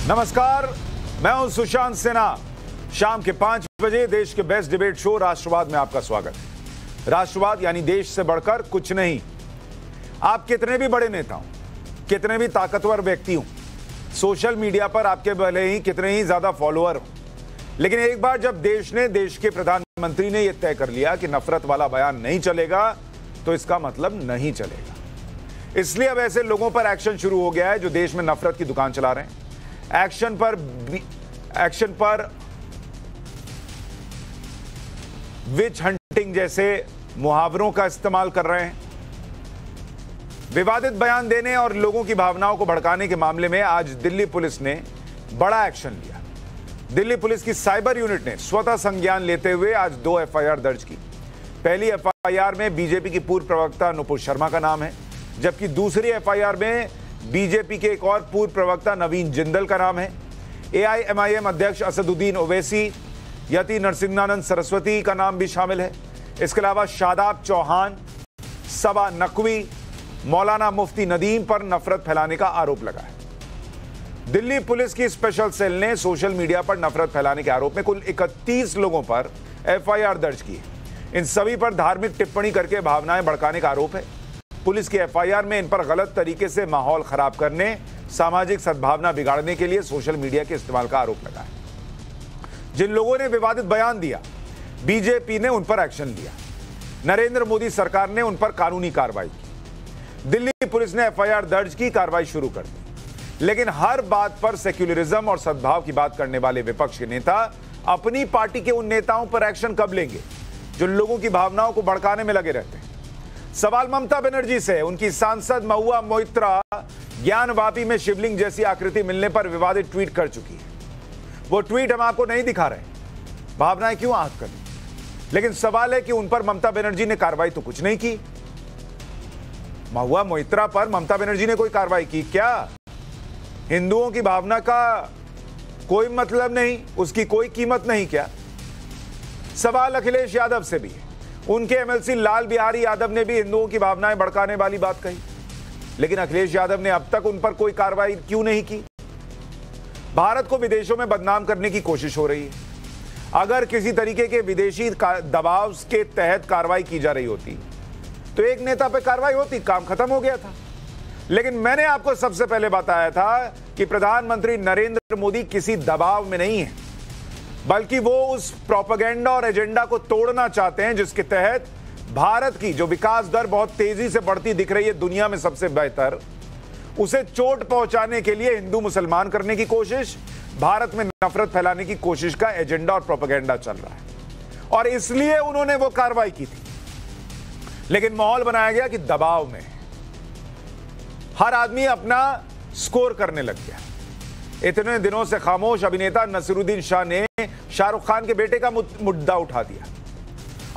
नमस्कार, मैं हूं सुशांत सिन्हा। शाम के 5 बजे देश के बेस्ट डिबेट शो राष्ट्रवाद में आपका स्वागत है। राष्ट्रवाद यानी देश से बढ़कर कुछ नहीं। आप कितने भी बड़े नेता हों, कितने भी ताकतवर व्यक्ति हों, सोशल मीडिया पर आपके भले ही कितने ही ज्यादा फॉलोअर हों, लेकिन एक बार जब देश के प्रधानमंत्री ने यह तय कर लिया कि नफरत वाला बयान नहीं चलेगा, तो इसका मतलब नहीं चलेगा। इसलिए अब ऐसे लोगों पर एक्शन शुरू हो गया है जो देश में नफरत की दुकान चला रहे हैं। एक्शन पर विच हंटिंग जैसे मुहावरों का इस्तेमाल कर रहे हैं। विवादित बयान देने और लोगों की भावनाओं को भड़काने के मामले में आज दिल्ली पुलिस ने बड़ा एक्शन लिया। दिल्ली पुलिस की साइबर यूनिट ने स्वतः संज्ञान लेते हुए आज 2 एफआईआर दर्ज की। पहली एफआईआर में बीजेपी की पूर्व प्रवक्ता नुपुर शर्मा का नाम है, जबकि दूसरी एफआईआर में बीजेपी के एक और पूर्व प्रवक्ता नवीन जिंदल का नाम है। एआईएमआईएम अध्यक्ष असदुद्दीन ओवैसी, यति नरसिंहानंद सरस्वती का नाम भी शामिल है। इसके अलावा शादाब चौहान, सबा नकवी, मौलाना मुफ्ती नदीम पर नफरत फैलाने का आरोप लगा है। दिल्ली पुलिस की स्पेशल सेल ने सोशल मीडिया पर नफरत फैलाने के आरोप में कुल 31 लोगों पर एफआईआर दर्ज की है। इन सभी पर धार्मिक टिप्पणी करके भावनाएं भड़काने का आरोप है। पुलिस की एफआईआर में इन पर गलत तरीके से माहौल खराब करने, सामाजिक सद्भावना बिगाड़ने के लिए सोशल मीडिया के इस्तेमाल का आरोप लगा है। जिन लोगों ने विवादित बयान दिया, बीजेपी ने उन पर एक्शन लिया। नरेंद्र मोदी सरकार ने उन पर कानूनी कार्रवाई की। दिल्ली पुलिस ने एफआईआर दर्ज की, कार्रवाई शुरू कर दी। लेकिन हर बात पर सेक्युलरिज्म और सद्भाव की बात करने वाले विपक्ष के नेता अपनी पार्टी के उन नेताओं पर एक्शन कब लेंगे जो लोगों की भावनाओं को भड़काने में लगे रहते हैं। सवाल ममता बनर्जी से। उनकी सांसद महुआ मोइत्रा ज्ञानवापी में शिवलिंग जैसी आकृति मिलने पर विवादित ट्वीट कर चुकी है। वो ट्वीट हम आपको नहीं दिखा रहे, भावनाएं क्यों आहत करें, लेकिन सवाल है कि उन पर ममता बनर्जी ने कार्रवाई तो कुछ नहीं की। महुआ मोइत्रा पर ममता बनर्जी ने कोई कार्रवाई की क्या? हिंदुओं की भावना का कोई मतलब नहीं, उसकी कोई कीमत नहीं क्या? सवाल अखिलेश यादव से भी है। उनके एमएलसी लाल बिहारी यादव ने भी हिंदुओं की भावनाएं भड़काने वाली बात कही, लेकिन अखिलेश यादव ने अब तक उन पर कोई कार्रवाई क्यों नहीं की? भारत को विदेशों में बदनाम करने की कोशिश हो रही है। अगर किसी तरीके के विदेशी दबाव के तहत कार्रवाई की जा रही होती तो एक नेता पर कार्रवाई होती, काम खत्म हो गया था। लेकिन मैंने आपको सबसे पहले बताया था कि प्रधानमंत्री नरेंद्र मोदी किसी दबाव में नहीं है, बल्कि वो उस प्रोपेगेंडा और एजेंडा को तोड़ना चाहते हैं जिसके तहत भारत की जो विकास दर बहुत तेजी से बढ़ती दिख रही है, दुनिया में सबसे बेहतर, उसे चोट पहुंचाने के लिए हिंदू मुसलमान करने की कोशिश, भारत में नफरत फैलाने की कोशिश का एजेंडा और प्रोपेगेंडा चल रहा है। और इसलिए उन्होंने वो कार्रवाई की थी। लेकिन माहौल बनाया गया कि दबाव में हर आदमी अपना स्कोर करने लग गया। इतने दिनों से खामोश अभिनेता नसीरुद्दीन शाह ने शाहरुख खान के बेटे का मुद्दा उठा दिया।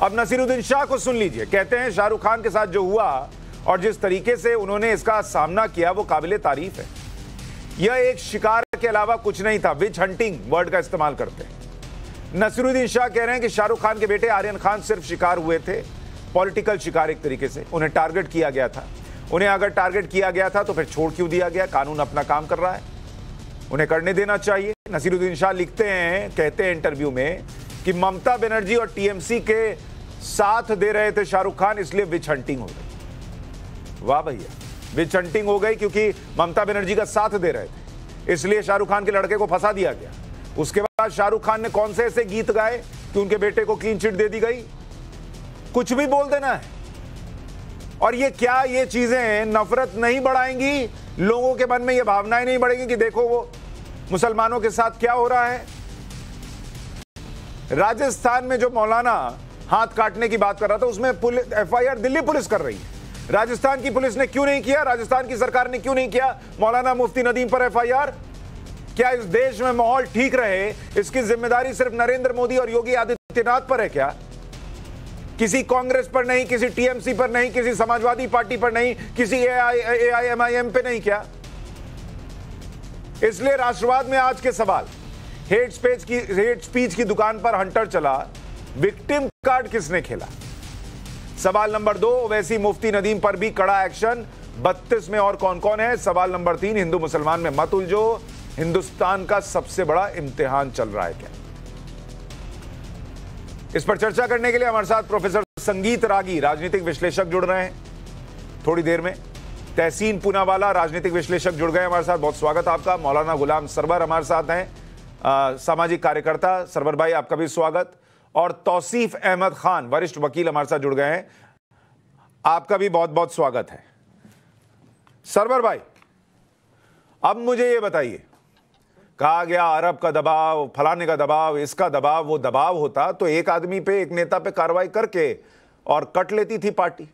अब नसीरुद्दीन शाह को सुन लीजिए। कहते हैं शाहरुख खान के साथ जो हुआ और जिस तरीके से उन्होंने इसका सामना किया वो काबिले तारीफ है। यह एक शिकार के अलावा कुछ नहीं था। विच हंटिंग वर्ड का इस्तेमाल करते हैं। नसीरुद्दीन शाह कह रहे हैं कि शाहरुख खान के बेटे आर्यन खान सिर्फ शिकार हुए थे, पॉलिटिकल शिकार एक तरीके से। उन्हें टारगेट किया गया था। उन्हें अगर टारगेट किया गया था तो फिर छोड़ क्यों दिया गया? कानून अपना काम कर रहा है, उन्हें करने देना चाहिए। नसीरुद्दीन शाह लिखते हैं, कहते हैं इंटरव्यू में कि ममता बनर्जी और टीएमसी के साथ दे रहे थे शाहरुख खान, इसलिए विच हंटिंग हो गई। वाह भैया, विच हंटिंग हो गई क्योंकि ममता बनर्जी का साथ दे रहे थे, इसलिए शाहरुख खान के लड़के को फंसा दिया गया। उसके बाद शाहरुख खान ने कौन से ऐसे गीत गाए कि उनके बेटे को क्लीन चिट दे दी गई? कुछ भी बोल देना है। और ये क्या, ये चीजें नफरत नहीं बढ़ाएंगी? लोगों के मन में ये भावनाएं नहीं बढ़ेंगी कि देखो वो मुसलमानों के साथ क्या हो रहा है? राजस्थान में जो मौलाना हाथ काटने की बात कर रहा था, उसमें एफआईआर दिल्ली पुलिस कर रही है। राजस्थान की पुलिस ने क्यों नहीं किया? राजस्थान की सरकार ने क्यों नहीं किया मौलाना मुफ्ती नदीम पर एफआईआर? क्या इस देश में माहौल ठीक रहे इसकी जिम्मेदारी सिर्फ नरेंद्र मोदी और योगी आदित्यनाथ पर है क्या? किसी कांग्रेस पर नहीं, किसी टीएमसी पर नहीं, किसी समाजवादी पार्टी पर नहीं, किसी एआईएमआईएम पे नहीं क्या? इसलिए राष्ट्रवाद में आज के सवाल, हेट स्पीच की दुकान पर हंटर चला, विक्टिम कार्ड किसने खेला? सवाल नंबर 2, ओवैसी मुफ्ती नदीम पर भी कड़ा एक्शन, 32 में और कौन कौन है? सवाल नंबर 3, हिंदू मुसलमान में मत उलझो, हिंदुस्तान का सबसे बड़ा इम्तिहान चल रहा है क्या? इस पर चर्चा करने के लिए हमारे साथ प्रोफेसर संगीत रागी, राजनीतिक विश्लेषक, जुड़ रहे हैं थोड़ी देर में। तहसीन पूनावाला, राजनीतिक विश्लेषक, जुड़ गए हमारे साथ। बहुत स्वागत आपका। मौलाना गुलाम सरवर हमारे साथ हैं, सामाजिक कार्यकर्ता। सरवर भाई, आपका भी स्वागत। और तौसीफ अहमद खान, वरिष्ठ वकील, हमारे साथ जुड़ गए हैं। आपका भी बहुत बहुत स्वागत है। सरवर भाई, अब मुझे ये बताइए, कहा गया अरब का दबाव, फलाने का दबाव, इसका दबाव, वो दबाव होता तो एक आदमी पे, एक नेता पे कार्रवाई करके और कट लेती थी पार्टी।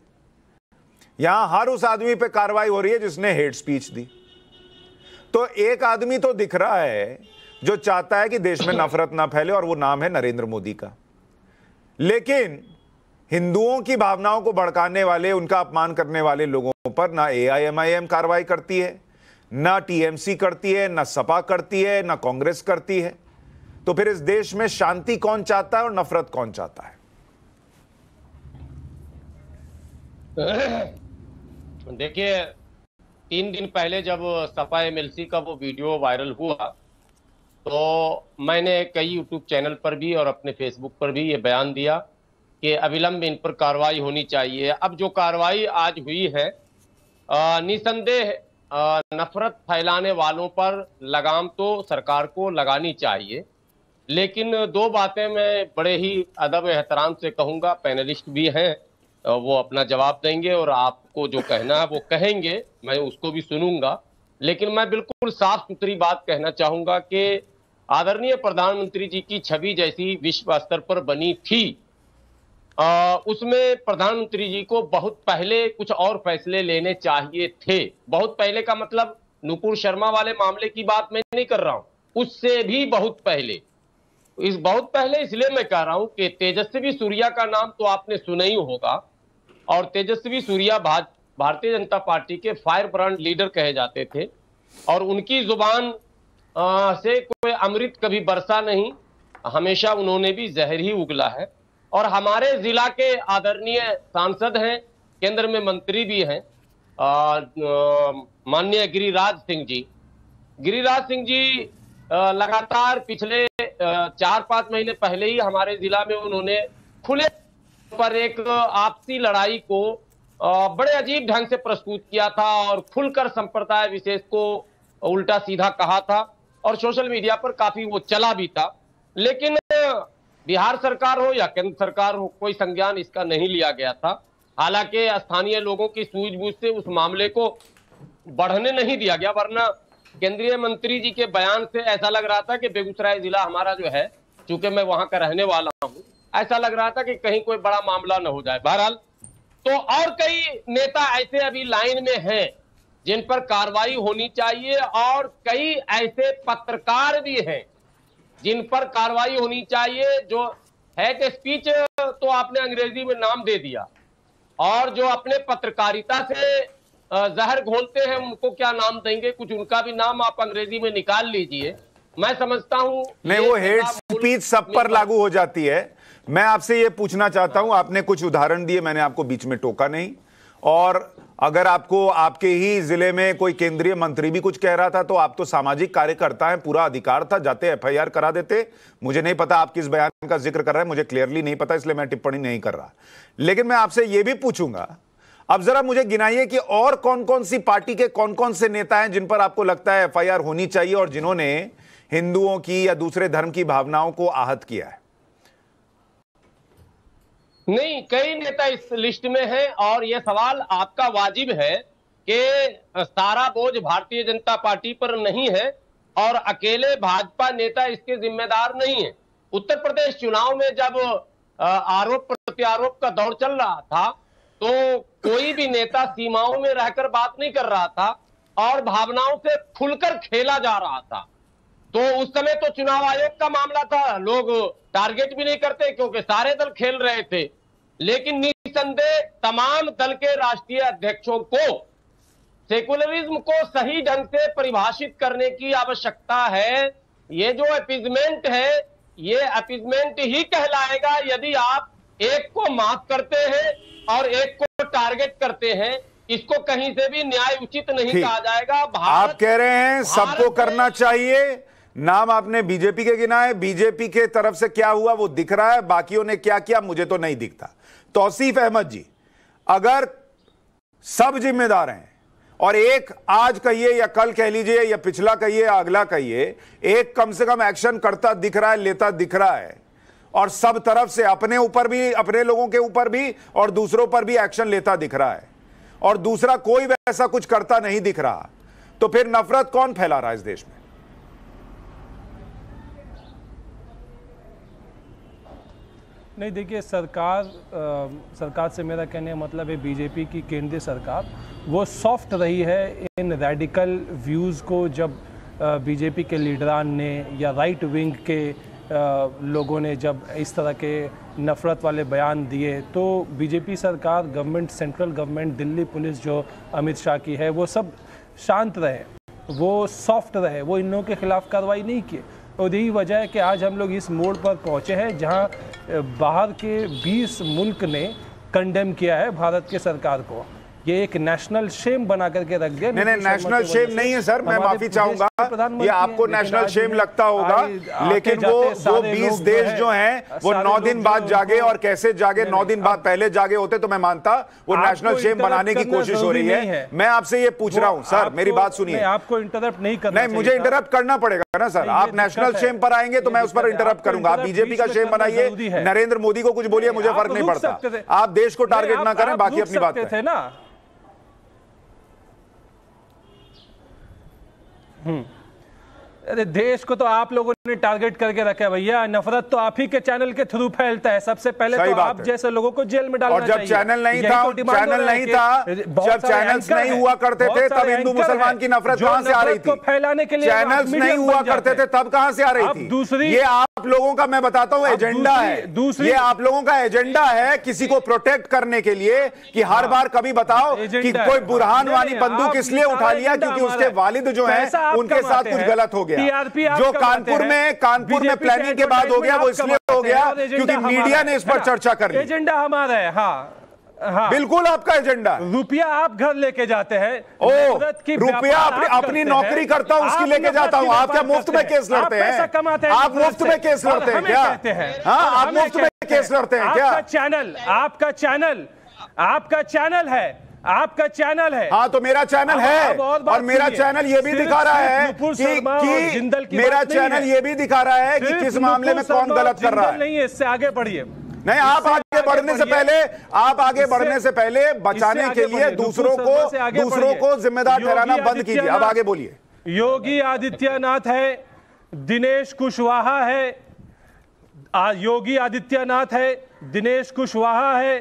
यहां हर उस आदमी पे कार्रवाई हो रही है जिसने हेट स्पीच दी। तो एक आदमी तो दिख रहा है जो चाहता है कि देश में नफरत ना फैले, और वो नाम है नरेंद्र मोदी का। लेकिन हिंदुओं की भावनाओं को भड़काने वाले, उनका अपमान करने वाले लोगों पर ना AIMIM कार्रवाई करती है, ना TMC करती है, ना सपा करती है, ना कांग्रेस करती है। तो फिर इस देश में शांति कौन चाहता है और नफरत कौन चाहता है? देखिए, 3 दिन पहले जब सपा MLC का वो वीडियो वायरल हुआ, तो मैंने कई YouTube चैनल पर भी और अपने फेसबुक पर भी ये बयान दिया कि अविलंब इन पर कार्रवाई होनी चाहिए। अब जो कार्रवाई आज हुई है, निसंदेह नफरत फैलाने वालों पर लगाम तो सरकार को लगानी चाहिए। लेकिन 2 बातें मैं बड़े ही अदब एहतराम से कहूँगा, पैनलिस्ट भी हैं, वो अपना जवाब देंगे और आपको जो कहना है वो कहेंगे, मैं उसको भी सुनूंगा। लेकिन मैं बिल्कुल साफ सुथरी बात कहना चाहूँगा कि आदरणीय प्रधानमंत्री जी की छवि जैसी विश्व स्तर पर बनी थी, उसमें प्रधानमंत्री जी को बहुत पहले कुछ और फैसले लेने चाहिए थे। बहुत पहले का मतलब नुपुर शर्मा वाले मामले की बात मैं नहीं कर रहा हूं, उससे भी बहुत पहले। बहुत पहले इसलिए मैं कह रहा हूं कि तेजस्वी सूर्या का नाम तो आपने सुना ही होगा, और तेजस्वी सूर्या भारतीय जनता पार्टी के फायर ब्रांड लीडर कहे जाते थे, और उनकी जुबान से कोई अमृत कभी बरसा नहीं, हमेशा उन्होंने भी जहर ही उगला है। और हमारे जिला के आदरणीय सांसद हैं, केंद्र में मंत्री भी हैं, माननीय गिरिराज सिंह जी लगातार पिछले 4-5 महीने पहले ही हमारे जिला में उन्होंने खुले पर एक आपसी लड़ाई को बड़े अजीब ढंग से प्रस्तुत किया था, और खुलकर संप्रदाय विशेष को उल्टा सीधा कहा था, और सोशल मीडिया पर काफी वो चला भी था। लेकिन बिहार सरकार हो या केंद्र सरकार हो, कोई संज्ञान इसका नहीं लिया गया था। हालांकि स्थानीय लोगों की सूझबूझ से उस मामले को बढ़ने नहीं दिया गया, वरना केंद्रीय मंत्री जी के बयान से ऐसा लग रहा था कि बेगूसराय जिला हमारा जो है, चूंकि मैं वहां का रहने वाला हूं, ऐसा लग रहा था कि कहीं कोई बड़ा मामला न हो जाए। बहरहाल, तो और कई नेता ऐसे अभी लाइन में हैं जिन पर कार्रवाई होनी चाहिए, और कई ऐसे पत्रकार भी हैं जिन पर कार्रवाई होनी चाहिए। जो हेट स्पीच तो आपने अंग्रेजी में नाम दे दिया, और जो अपने पत्रकारिता से जहर घोलते हैं उनको क्या नाम देंगे? कुछ उनका भी नाम आप अंग्रेजी में निकाल लीजिए। मैं समझता हूं नहीं, वो हेट स्पीच सब पर लागू हो जाती है। मैं आपसे ये पूछना चाहता हूं, आपने कुछ उदाहरण दिए, मैंने आपको बीच में टोका नहीं, और अगर आपको आपके ही जिले में कोई केंद्रीय मंत्री भी कुछ कह रहा था तो आप तो सामाजिक कार्यकर्ता हैं, पूरा अधिकार था, जाते FIR करा देते। मुझे नहीं पता आप किस बयान का जिक्र कर रहे हैं, मुझे क्लियरली नहीं पता, इसलिए मैं टिप्पणी नहीं कर रहा। लेकिन मैं आपसे यह भी पूछूंगा, अब जरा मुझे गिनाइए कि और कौन कौन सी पार्टी के कौन कौन से नेता हैं जिन पर आपको लगता है FIR होनी चाहिए, और जिन्होंने हिंदुओं की या दूसरे धर्म की भावनाओं को आहत किया है। नहीं, कई नेता इस लिस्ट में हैं, और यह सवाल आपका वाजिब है कि सारा बोझ भारतीय जनता पार्टी पर नहीं है, और अकेले भाजपा नेता इसके जिम्मेदार नहीं है। उत्तर प्रदेश चुनाव में जब आरोप प्रत्यारोप का दौर चल रहा था, तो कोई भी नेता सीमाओं में रहकर बात नहीं कर रहा था, और भावनाओं से खुलकर खेला जा रहा था। तो उस समय तो चुनाव आयोग का मामला था, लोग टारगेट भी नहीं करते क्योंकि सारे दल खेल रहे थे। लेकिन निसंदेह तमाम दल के राष्ट्रीय अध्यक्षों को सेकुलरिज्म को सही ढंग से परिभाषित करने की आवश्यकता है। ये जो अपीजमेंट है, ये अपीजमेंट ही कहलाएगा यदि आप एक को माफ करते हैं और एक को टारगेट करते हैं। इसको कहीं से भी न्याय उचित नहीं कहा जाएगा। आप कह रहे हैं सबको करना चाहिए, नाम आपने बीजेपी के गिना है, बीजेपी के तरफ से क्या हुआ वो दिख रहा है, बाकियों ने क्या किया मुझे तो नहीं दिखता। तौसीफ अहमद जी, अगर सब जिम्मेदार हैं और एक आज कहिए या कल कह लीजिए या पिछला कहिए या अगला कहिए, एक कम से कम एक्शन करता दिख रहा है, लेता दिख रहा है और सब तरफ से अपने ऊपर भी, अपने लोगों के ऊपर भी और दूसरों पर भी एक्शन लेता दिख रहा है और दूसरा कोई वैसा कुछ करता नहीं दिख रहा, तो फिर नफरत कौन फैला रहा है इस देश में? नहीं देखिए, सरकार से मेरा कहने का मतलब है बीजेपी की केंद्रीय सरकार वो सॉफ्ट रही है इन रेडिकल व्यूज़ को। जब बीजेपी के लीडरान ने या राइट विंग के लोगों ने जब इस तरह के नफ़रत वाले बयान दिए तो बीजेपी सरकार, government, central government, Delhi police जो अमित शाह की है, वो सब शांत रहे, वो सॉफ्ट रहे, वो इन लोगों के खिलाफ कार्रवाई नहीं की। और यही वजह है कि आज हम लोग इस मोड़ पर पहुंचे हैं जहां बाहर के 20 मुल्क ने कंडेम किया है भारत के सरकार को। ये एक नेशनल शेम बना करके रख दिया। नहीं, नेशनल शेम नहीं है सर, मैं माफी चाहूंगा, ये आपको नेशनल शेम लगता होगा, लेकिन वो 20 देश जो हैं वो 9 दिन बाद जागे और कैसे जागे, 9 दिन बाद पहले जागे होते तो मैं मानता वो नेशनल शेम बनाने की कोशिश हो रही है। मैं आपसे ये पूछ रहा हूं सर, मेरी बात सुनिए। आपको इंटरप्ट नहीं करना, नहीं मुझे इंटरप्ट करना पड़ेगा ना सर। आप नेशनल शेम पर आएंगे तो मैं उस पर इंटरप्ट करूंगा। आप बीजेपी का शेम बनाइए, नरेंद्र मोदी को कुछ बोलिए, मुझे फर्क नहीं पड़ता। आप देश को टारगेट ना करें, बाकी अपनी बात थे ना। अरे देश को तो आप लोगों ने टारगेट करके रखा है भैया। नफरत तो आप ही के चैनल के थ्रू फैलता है। सबसे पहले तो आप जैसे लोगों को जेल में डालना चाहिए। और जब चैनल नहीं था, जब चैनल्स नहीं हुआ करते थे तब हिंदू मुसलमान की नफरत कहां से आ रही थी? फैलाने के लिए चैनल्स नहीं हुआ करते थे तब कहां से आ रही थी? दूसरी, ये आप लोगों का, मैं बताता हूं, एजेंडा है। ये आप लोगों का एजेंडा है किसी को प्रोटेक्ट करने के लिए कि हर बार कभी बताओ कि कोई बुरहान वाली बंदूक इसलिए उठा लिया क्योंकि उसके वालिद जो है उनके साथ कुछ गलत हो गया। जो कानपुर में प्लानिंग के बाद हो गया वो इसलिए हो गया क्योंकि मीडिया ने इस पर चर्चा कर ली। एजेंडा हमारा है। हाँ, बिल्कुल आपका एजेंडा। रुपया आप घर लेके जाते हैं। रुपया अपनी नौकरी करता हूं उसकी लेके जाता हूं। आप क्या मुफ्त में केस लड़ते हैं? आप मुफ्त में केस लड़ते हैं क्या? हाँ, आप मुफ्त में केस लड़ते हैं क्या? आपका चैनल है। आपका चैनल है। हाँ, तो मेरा चैनल है और मेरा चैनल ये भी दिखा रहा है कि मेरा चैनल ये भी दिखा रहा है कि किस मामले में कौन गलत कर रहा है। नहीं है, इससे आगे बढ़िए। नहीं, आप आगे बढ़ने से पहले बचाने के लिए दूसरों को जिम्मेदार ठहराना बंद कीजिए। अब आगे बोलिए। योगी आदित्यनाथ है, दिनेश कुशवाहा है, योगी आदित्यनाथ है, दिनेश कुशवाहा है,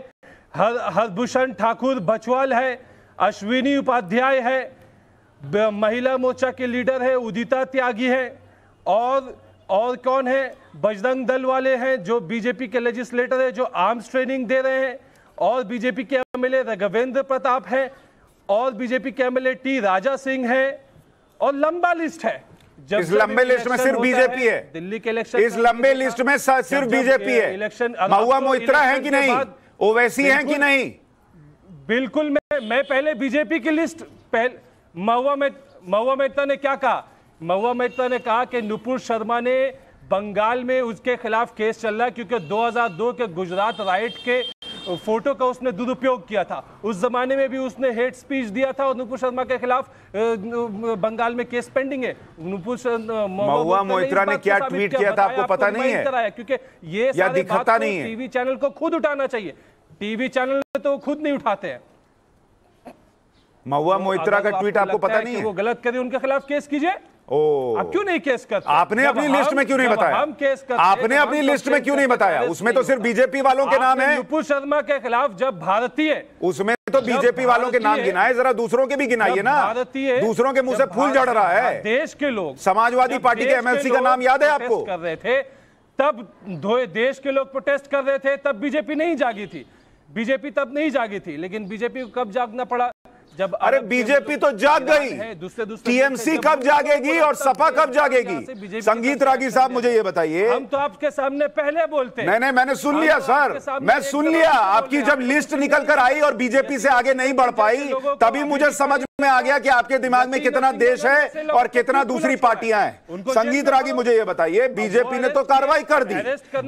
हरभूषण ठाकुर बचवाल है, अश्विनी उपाध्याय है, महिला मोर्चा के लीडर है उदिता त्यागी है, और कौन है? बजरंग दल वाले हैं जो बीजेपी के लेजिस्लेटर है जो आर्म्स ट्रेनिंग दे रहे हैं, और बीजेपी के एमएलए राघवेंद्र प्रताप है, और बीजेपी के एमएलए टी राजा सिंह है, और लंबा लिस्ट है। इस लंबे लिस्ट में सिर्फ बीजेपी है। दिल्ली के इलेक्शन, इस लंबे लिस्ट में सिर्फ बीजेपी है। इलेक्शन महुआ मोइत्रा है कि नहीं? ओवैसी हैं कि नहीं? बिल्कुल। मैं पहले बीजेपी की लिस्ट महुआ मेहता ने क्या कहा? महुआ मेहता ने कहा कि नुपुर शर्मा ने बंगाल में उसके खिलाफ केस चल रहा है क्योंकि 2002 के गुजरात राइट के फोटो का उसने दुरुपयोग किया था। उस जमाने में भी उसने हेट स्पीच दिया था और नुपुर शर्मा के खिलाफ बंगाल में केस पेंडिंग है। महुआ मोइत्रा ने क्या ट्वीट किया था आपको पता नहीं है? क्योंकि ये सारे बात को टीवी चैनल को खुद उठाना चाहिए। टीवी चैनल तो खुद नहीं उठाते हैं। महुआ मोइत्रा का ट्वीट आपको पता नहीं है? वो गलत करे उनके खिलाफ केस कीजिए। आप क्यों नहीं केस करते? आपने अपनी लिस्ट में क्यों नहीं बताया? हम केस करते, आपने अपनी लिस्ट में क्यों नहीं बताया? उसमें तो सिर्फ बीजेपी वालों के नाम है। नुपुर शर्मा के खिलाफ जब भारतीय, उसमें तो बीजेपी वालों के नाम गिनाए, जरा दूसरों के भी गिनाइए ना। दूसरों के मुंह से फूल झड़ रहा है। देश के लोग, समाजवादी पार्टी के एमएलसी का नाम याद है आपको? कर रहे थे तब, देश के लोग प्रोटेस्ट कर रहे थे तब बीजेपी नहीं जागी थी। बीजेपी तब नहीं जागी थी, लेकिन बीजेपी को कब जागना पड़ा? जब अरे बीजेपी तो जाग गई, टीएमसी कब जागेगी और सपा कब जागेगी? संगीत रागी साहब मुझे ये बताइए। हम तो आपके सामने पहले बोलते हैं। नहीं, मैंने सुन लिया सर, मैं सुन लिया। आपकी जब लिस्ट निकल कर आई और बीजेपी से आगे नहीं बढ़ पाई, तभी मुझे समझ में आ गया कि आपके दिमाग में कितना देश है और कितना दूसरी पार्टियां हैं। संगीत रागी मुझे ये बताइए, बीजेपी ने तो कार्रवाई कर दी,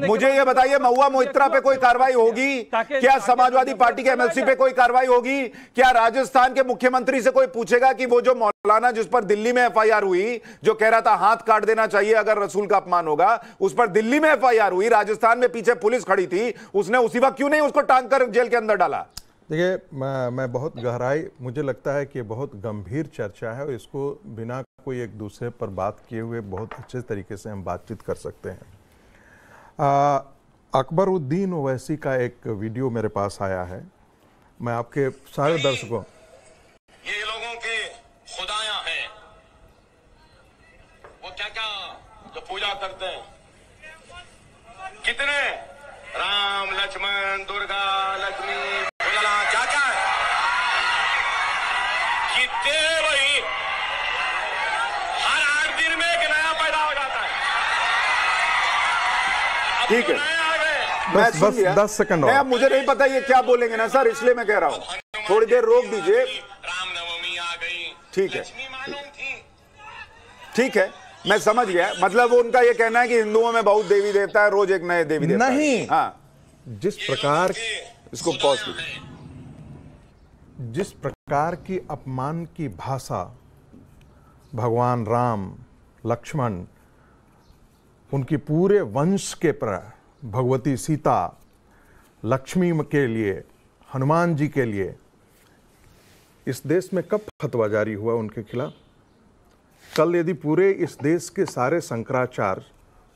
मुझे ये बताइए महुआ मोइत्रा पे कोई कार्रवाई होगी क्या? समाजवादी पार्टी के एमएलसी पे कोई कार्रवाई होगी क्या? राजस्थान के मुख्यमंत्री से कोई पूछेगा कि वो जो मौलाना जिस पर दिल्ली में एफआईआर हुई, जो कह रहा था हाथ काट देना चाहिए अगर रसूल का अपमान होगा, उस पर दिल्ली में एफआईआर हुई, राजस्थान में पीछे पुलिस खड़ी थी, उसने उसी वक्त क्यों नहीं उसको टांग कर जेल के अंदर डाला? देखिए, मैं बहुत गहराई, मुझे लगता है कि बहुत गंभीर चर्चा है और इसको बिना कोई एक दूसरे पर बात किए हुए बहुत अच्छे तरीके से हम बातचीत कर सकते हैं। अकबरुद्दीन ओवैसी का एक वीडियो मेरे पास आया है, मैं आपके सारे दर्शकों, ये लोगों के खुदायां हैं, वो क्या क्या जो पूजा करते हैं, कितने राम लक्ष्मण दुर्गा लक्ष्मी भोला क्या क्या है, कितने वही हर 8 दिन में एक नया पैदा हो जाता है। ठीक है, मैं सुन लिया। 10 सेकंड और। अब मुझे नहीं पता ये क्या बोलेंगे ना सर, इसलिए मैं कह रहा हूं थोड़ी देर रोक दीजिए। रामनवमी आ गई, ठीक है, लक्ष्मी मालूम थी। ठीक है, मैं समझ गया। मतलब वो उनका ये कहना है कि हिंदुओं में बहुत देवी देवता है, रोज एक नए देवी देवता नहीं। हाँ, जिस प्रकार, इसको पॉज कीजिए, जिस प्रकार की अपमान की भाषा भगवान राम, लक्ष्मण, उनकी पूरे वंश के पर, भगवती सीता, लक्ष्मी के लिए, हनुमान जी के लिए, इस देश में कब फतवा जारी हुआ उनके खिलाफ? कल यदि पूरे इस देश के सारे शंकराचार्य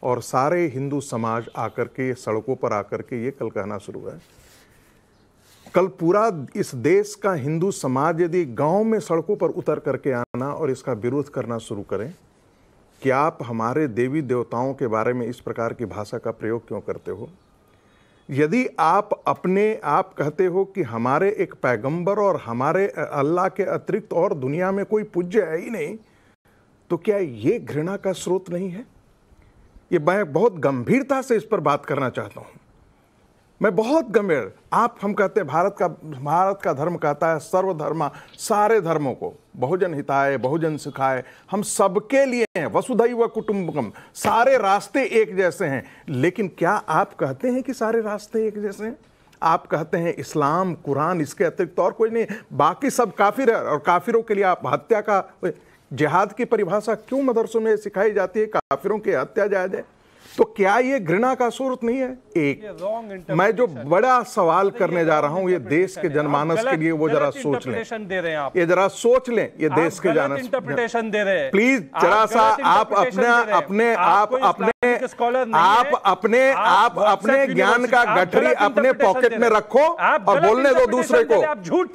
और सारे हिंदू समाज आकर के सड़कों पर आकर के ये कल कहना शुरू है, कल पूरा इस देश का हिंदू समाज यदि गांव में सड़कों पर उतर करके आना और इसका विरोध करना शुरू करें कि आप हमारे देवी देवताओं के बारे में इस प्रकार की भाषा का प्रयोग क्यों करते हो, यदि आप कहते हो कि हमारे एक पैगंबर और हमारे अल्लाह के अतिरिक्त और दुनिया में कोई पूज्य है ही नहीं, तो क्या ये घृणा का स्रोत नहीं है? ये मैं बहुत गंभीरता से इस पर बात करना चाहता हूं, मैं बहुत गंभीर। हम कहते हैं भारत का धर्म कहता है सर्वधर्मा, सारे धर्मों को, बहुजन हिताय बहुजन सुखाय, हम सबके लिए हैं, वसुधैव कुटुंबकम, सारे रास्ते एक जैसे हैं। लेकिन क्या आप कहते हैं कि सारे रास्ते एक जैसे हैं? आप कहते हैं इस्लाम, कुरान, इसके अतिरिक्त और कोई नहीं, बाकी सब काफिर है, और काफिरों के लिए आप हत्या का, जिहाद की परिभाषा क्यों मदरसों में सिखाई जाती है? काफिरों की हत्या जायज है, तो क्या ये घृणा का स्रोत नहीं है? एक मैं जो बड़ा सवाल करने जा रहा हूं, ये देश के जनमानस के लिए, वो जरा सोच लें, ये जरा सोच लें, ये देश के इंटरप्रिटेशन दे रहे हैं। प्लीज जरा सा आप अपने ज्ञान का गठरी अपने पॉकेट में रखो और बोलने दो दूसरे को,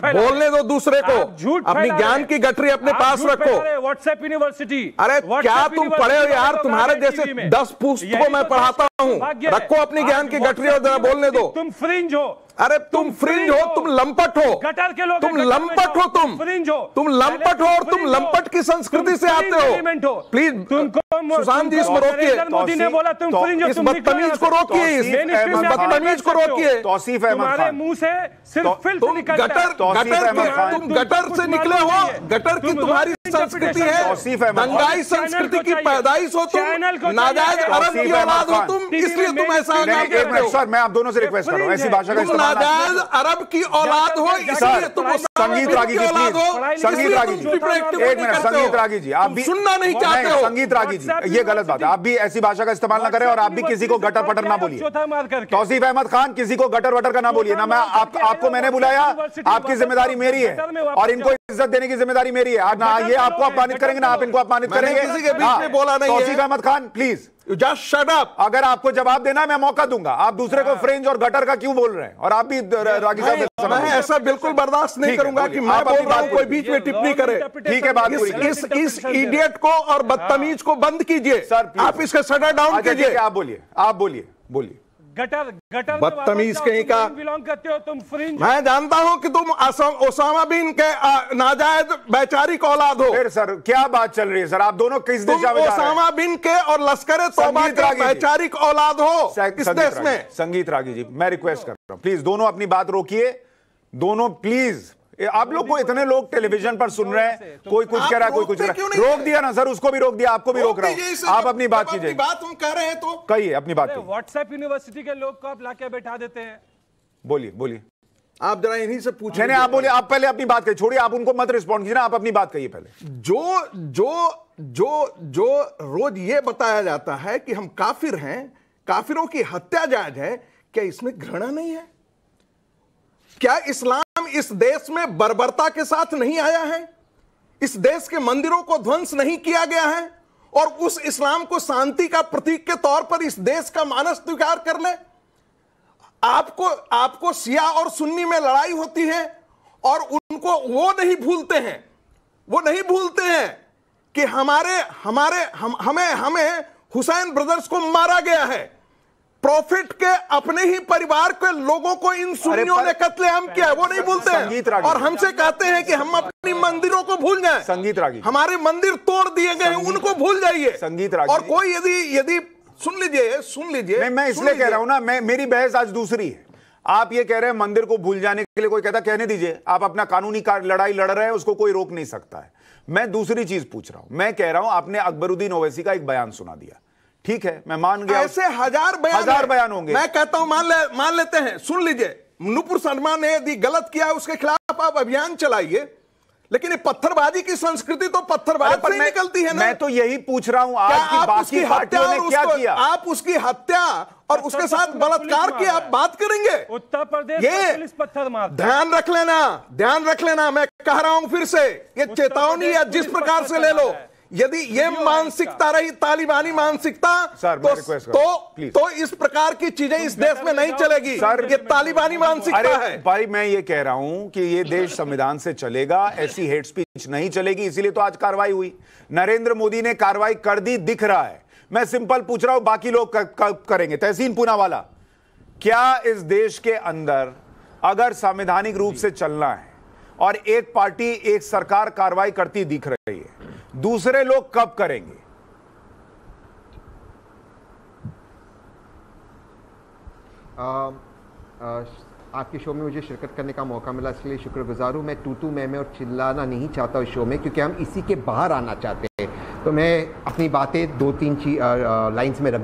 बोलने दो दूसरे को, अपनी ज्ञान की गठरी अपने पास रखो। व्हाट्सएप यूनिवर्सिटी, अरे क्या तुम पढ़े हो यार? तुम्हारे जैसे 10 पुस्तकों मैं पढ़ाता हूँ, रखो अपनी ज्ञान की गठरी और जरा बोलने दो। तुम फ्रिंज हो, अरे तुम फ्रिंज हो, तुम लंपट हो, गटर के लोग, तुम लंपट हो, तुम लंपट हो, और तुम लंपट की संस्कृति से आते हो। प्लीज सुशांत जी, इसको रोकिए, मोदी ने बोला तुम फ्रिंज हो, इस बदतमीज को रोकिए, इस बदतमीज को रोकिए। तौसीफ अहमद खान, मुंह से सिर्फ फिल्म निकलता है। तुम गटर से निकले हो, गटर की तुम्हारी संस्कृति है, दंगाई संस्कृति की पैदाइश हो तुम, नाजायज अरब की औलाद हो तुम, इसलिए तुम ऐसा काम करते हो। सर मैं आप दोनों से रिक्वेस्ट कर रहा हूं, ऐसी भाषा का इस्तेमाल, नाजायज अरब की औलाद हो, इसलिए तुम संगीत रागी जी, प्लीज संगीत रागी जी, एक मिनट, संगीत रागी जी, आप भी सुनना नहीं चाहते हो। संगीत रागी जी, ये गलत बात है, आप भी ऐसी भाषा का इस्तेमाल ना करें, और आप भी किसी को गटर पटर ना बोलिए। तौसीफ अहमद खान, किसी को गटर वटर का ना बोलिए ना। मैं आपको मैंने बुलाया, आपकी जिम्मेदारी मेरी है, और इनको इज्जत देने की जिम्मेदारी मेरी है। ना ये आपको अपमानित करेंगे, ना आप इनको अपमानित करेंगे। किसी के बीच में बोला नहीं है। Tauseef Ahmed Khan please just shut up. अगर आपको जवाब देना मैं मौका दूंगा, आप दूसरे को फ्रेंच और गटर का क्यों बोल रहे हैं? और आप भी रागी साहब, मैं ऐसा बिल्कुल बर्दाश्त नहीं करूंगा कि मैं बोल रहा हूं कोई बीच में टिप्पणी करे। ठीक है, बात इस इडियट को और बदतमीज को बंद कीजिए, आप इसका शटर डाउन कीजिए। आप बोलिए, आप बोलिए। गटर बदतमीज कहीं का बिलोंग करते हो तुम, फ्रिंज। मैं जानता हूं कि तुम ओसामा बिन के नाजायज वैचारिक औलाद हो। फिर सर क्या बात चल रही है सर, आप दोनों किस दिशा में जा रहे हैं? ओसामा बिन के और लश्कर तौबा के वैचारिक औलाद हो इस देश में। संगीत रागी जी, मैं रिक्वेस्ट कर रहा हूं प्लीज दोनों अपनी बात रोकिए, दोनों प्लीज। आप लोग को इतने लोग टेलीविजन पर सुन रहे हैं, कोई कुछ कह रहा है, कोई कुछ कह रहा है। रोक दिया ना सर, उसको भी रोक दिया, आपको भी रोक रहा हूं। आप अपनी बात कीजिए। बात हम कह रहे हैं तो कहिए अपनी बात। व्हाट्सएप यूनिवर्सिटी के लोग को आप लाके बैठा देते हैं। बोलिए बोलिए, आप जरा इन्हीं से पूछिए। नहीं आप बोलिए, आप पहले अपनी बात कहिए, छोड़िए आप उनको मत रिस्पॉन्ड कीजिए ना, आप अपनी बात कहिए पहले। जो जो जो जो रोज ये बताया जाता है कि हम काफिर हैं, काफिरों की हत्या जायज है, क्या इसमें घृणा नहीं है? क्या इस्लाम इस देश में बर्बरता के साथ नहीं आया है? इस देश के मंदिरों को ध्वंस नहीं किया गया है? और उस इस्लाम को शांति का प्रतीक के तौर पर इस देश का मानस स्वीकार कर ले? आपको शिया और सुन्नी में लड़ाई होती है और उनको वो नहीं भूलते हैं कि हमें हुसैन ब्रदर्स को मारा गया है। प्रॉफिट के अपने ही परिवार के लोगों को इन सुन्नियों ने कत्लेआम किया है, वो नहीं भूलते हैं। और हमसे कहते हैं कि हम अपनी मंदिरों को भूल जाएं। संगीत रागी, हमारे मंदिर तोड़ दिए गए हैं, उनको भूल जाइए। संगीत रागी, और कोई यदि सुन लीजिए। मैं इसलिए कह रहा हूं ना, मेरी बहस आज दूसरी है। आप ये कह रहे हैं मंदिर को भूल जाने के लिए, कोई कहता कहने दीजिए, आप अपना कानूनी लड़ाई लड़ रहे हैं, उसको कोई रोक नहीं सकता है। मैं दूसरी चीज पूछ रहा हूं। मैं कह रहा हूं आपने अकबरुद्दीन ओवैसी का एक बयान सुना दिया, ठीक है, मैं मान गया। ऐसे हजार बयान होंगे। मैं कहता हूं मान लेते हैं। सुन लीजिए, नुपुर शर्मा ने यदि गलत किया है उसके खिलाफ आप अभियान चलाइए, लेकिन ये पत्थरबाजी की संस्कृति तो पत्थरबाज से निकलती है ना। मैं तो यही पूछ रहा हूं, आज की बाकी पार्टियों ने क्या किया? आप उसकी हत्या और उसके साथ बलात्कार की आप बात करेंगे? उत्तर प्रदेश ये पुलिस पत्थर मारता। ध्यान रख लेना। मैं कह रहा हूं फिर से, ये चेतावनी या जिस प्रकार से ले लो, यदि ये मानसिकता रही तालिबानी मानसिकता, तो इस प्रकार की चीजें इस देश में नहीं चलेगी। सर, ये तालिबानी मानसिकता है। भाई मैं ये कह रहा हूं कि ये देश संविधान से चलेगा, ऐसी हेट स्पीच नहीं चलेगी, इसीलिए तो आज कार्रवाई हुई। नरेंद्र मोदी ने कार्रवाई कर दी, दिख रहा है। मैं सिंपल पूछ रहा हूं, बाकी लोग करेंगे। तहसीन पूनावाला, क्या इस देश के अंदर अगर संवैधानिक रूप से चलना है और एक पार्टी, एक सरकार कार्रवाई करती दिख रही है, दूसरे लोग कब करेंगे? आपके शो में मुझे शिरकत करने का मौका मिला, इसलिए शुक्रगुजार हूँ। मैं टूटू मैं और चिल्लाना नहीं चाहता उस शो में, क्योंकि हम इसी के बाहर आना चाहते हैं। तो मैं अपनी बातें 2-3 लाइंस में रख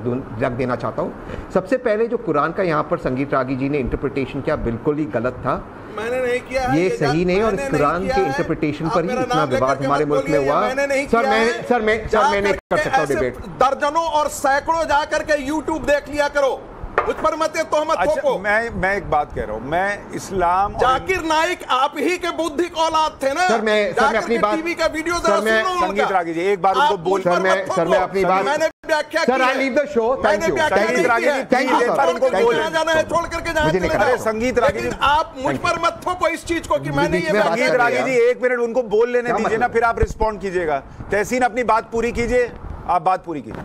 देना चाहता हूँ। सबसे पहले जो कुरान का यहाँ पर संगीत रागी जी ने इंटरप्रिटेशन किया, बिल्कुल ही गलत था। मैंने नहीं किया है, ये सही नहीं। और इस कुरान के इंटरप्रिटेशन पर ही इतना विवाद हमारे मुल्क में हुआ। सर मैं नहीं कर सकता डिबेट। दर्जनों और सैकड़ों जाकर के यूट्यूब देख लिया करो, उस पर मत तोहमत थोपो। मैं एक बात कह रहा हूं, मैं इस्लाम जाकिर नाइक आप ही के बुद्धिक औलाद थे ना। सर मैं अपनी बात, टीवी का वीडियो संगीत रागी जी एक बार उनको बोल। सर मैं अपनी बात, मैंने व्याख्या sir I leave the show. Thank you संगीत रागी जी, थैंक यू सर। जाना है छोड़ करके जाना। संगीत रागी जी आप मुझ पर मत थोपो इस चीज को कि मैंने ये। संगीत रागी जी 1 मिनट उनको बोल लेने दीजिए ना, फिर आप रिस्पॉन्ड कीजिएगा। तहसीन अपनी बात पूरी कीजिए, आप बात पूरी कीजिए।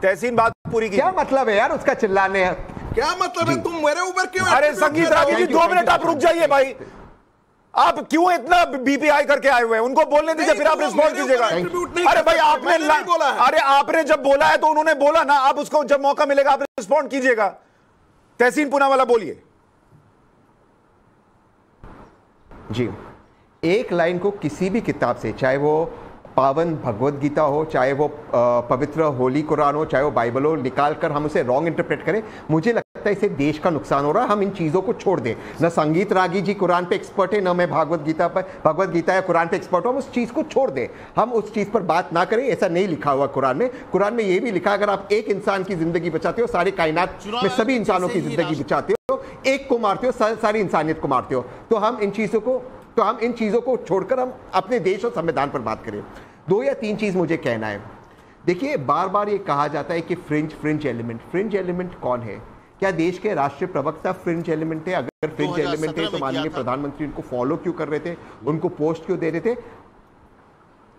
तहसीन बात पूरी कीजिए। क्या मतलब है यार उसका चिल्लाने? क्या मतलब है? तुम मेरे ऊपर क्यों? अरे संगीत रागी जी 2 मिनट आप रुक जाइए भाई। आप क्यों इतना बीपीआई करके आए हुए हैं? उनको बोलने दीजिए, फिर आप रिस्पॉन्ड कीजिएगा। अरे भाई आपने जब बोला है तो उन्होंने बोला ना, आप उसको जब मौका मिलेगा आप रिस्पॉन्ड कीजिएगा। तहसीन पूनावाला बोलिए। जी, एक लाइन को किसी भी किताब से, चाहे वो पावन भगवत गीता हो, चाहे वो पवित्र होली कुरान हो, चाहे वो बाइबल हो, निकाल कर हम उसे रॉन्ग इंटरप्रेट करें, मुझे लगता है इससे देश का नुकसान हो रहा है। हम इन चीज़ों को छोड़ दें। न संगीत रागी जी कुरान पे एक्सपर्ट है, न मैं भगवत गीता या कुरान पे एक्सपर्ट हूँ। हम उस चीज़ को छोड़ दें, हम उस चीज़ पर बात ना करें। ऐसा नहीं लिखा हुआ कुरान में। कुरान में ये भी लिखा, अगर आप एक इंसान की जिंदगी बचाते हो, सारी कायनात में सभी इंसानों की जिंदगी बचाते हो, एक को मारते हो, सारी इंसानियत को मारते हो। तो हम इन चीज़ों को छोड़कर हम अपने देश और संविधान पर बात करें। 2 या 3 चीज मुझे कहना है। देखिए, बार बार ये कहा जाता है कि फ्रिंज एलिमेंट कौन है? क्या देश के राष्ट्रीय प्रवक्ता फ्रिंज एलिमेंट थे? अगर फ्रिंज एलिमेंट थे तो माननीय प्रधानमंत्री उनको फॉलो क्यों कर रहे थे, उनको पोस्ट क्यों दे रहे थे?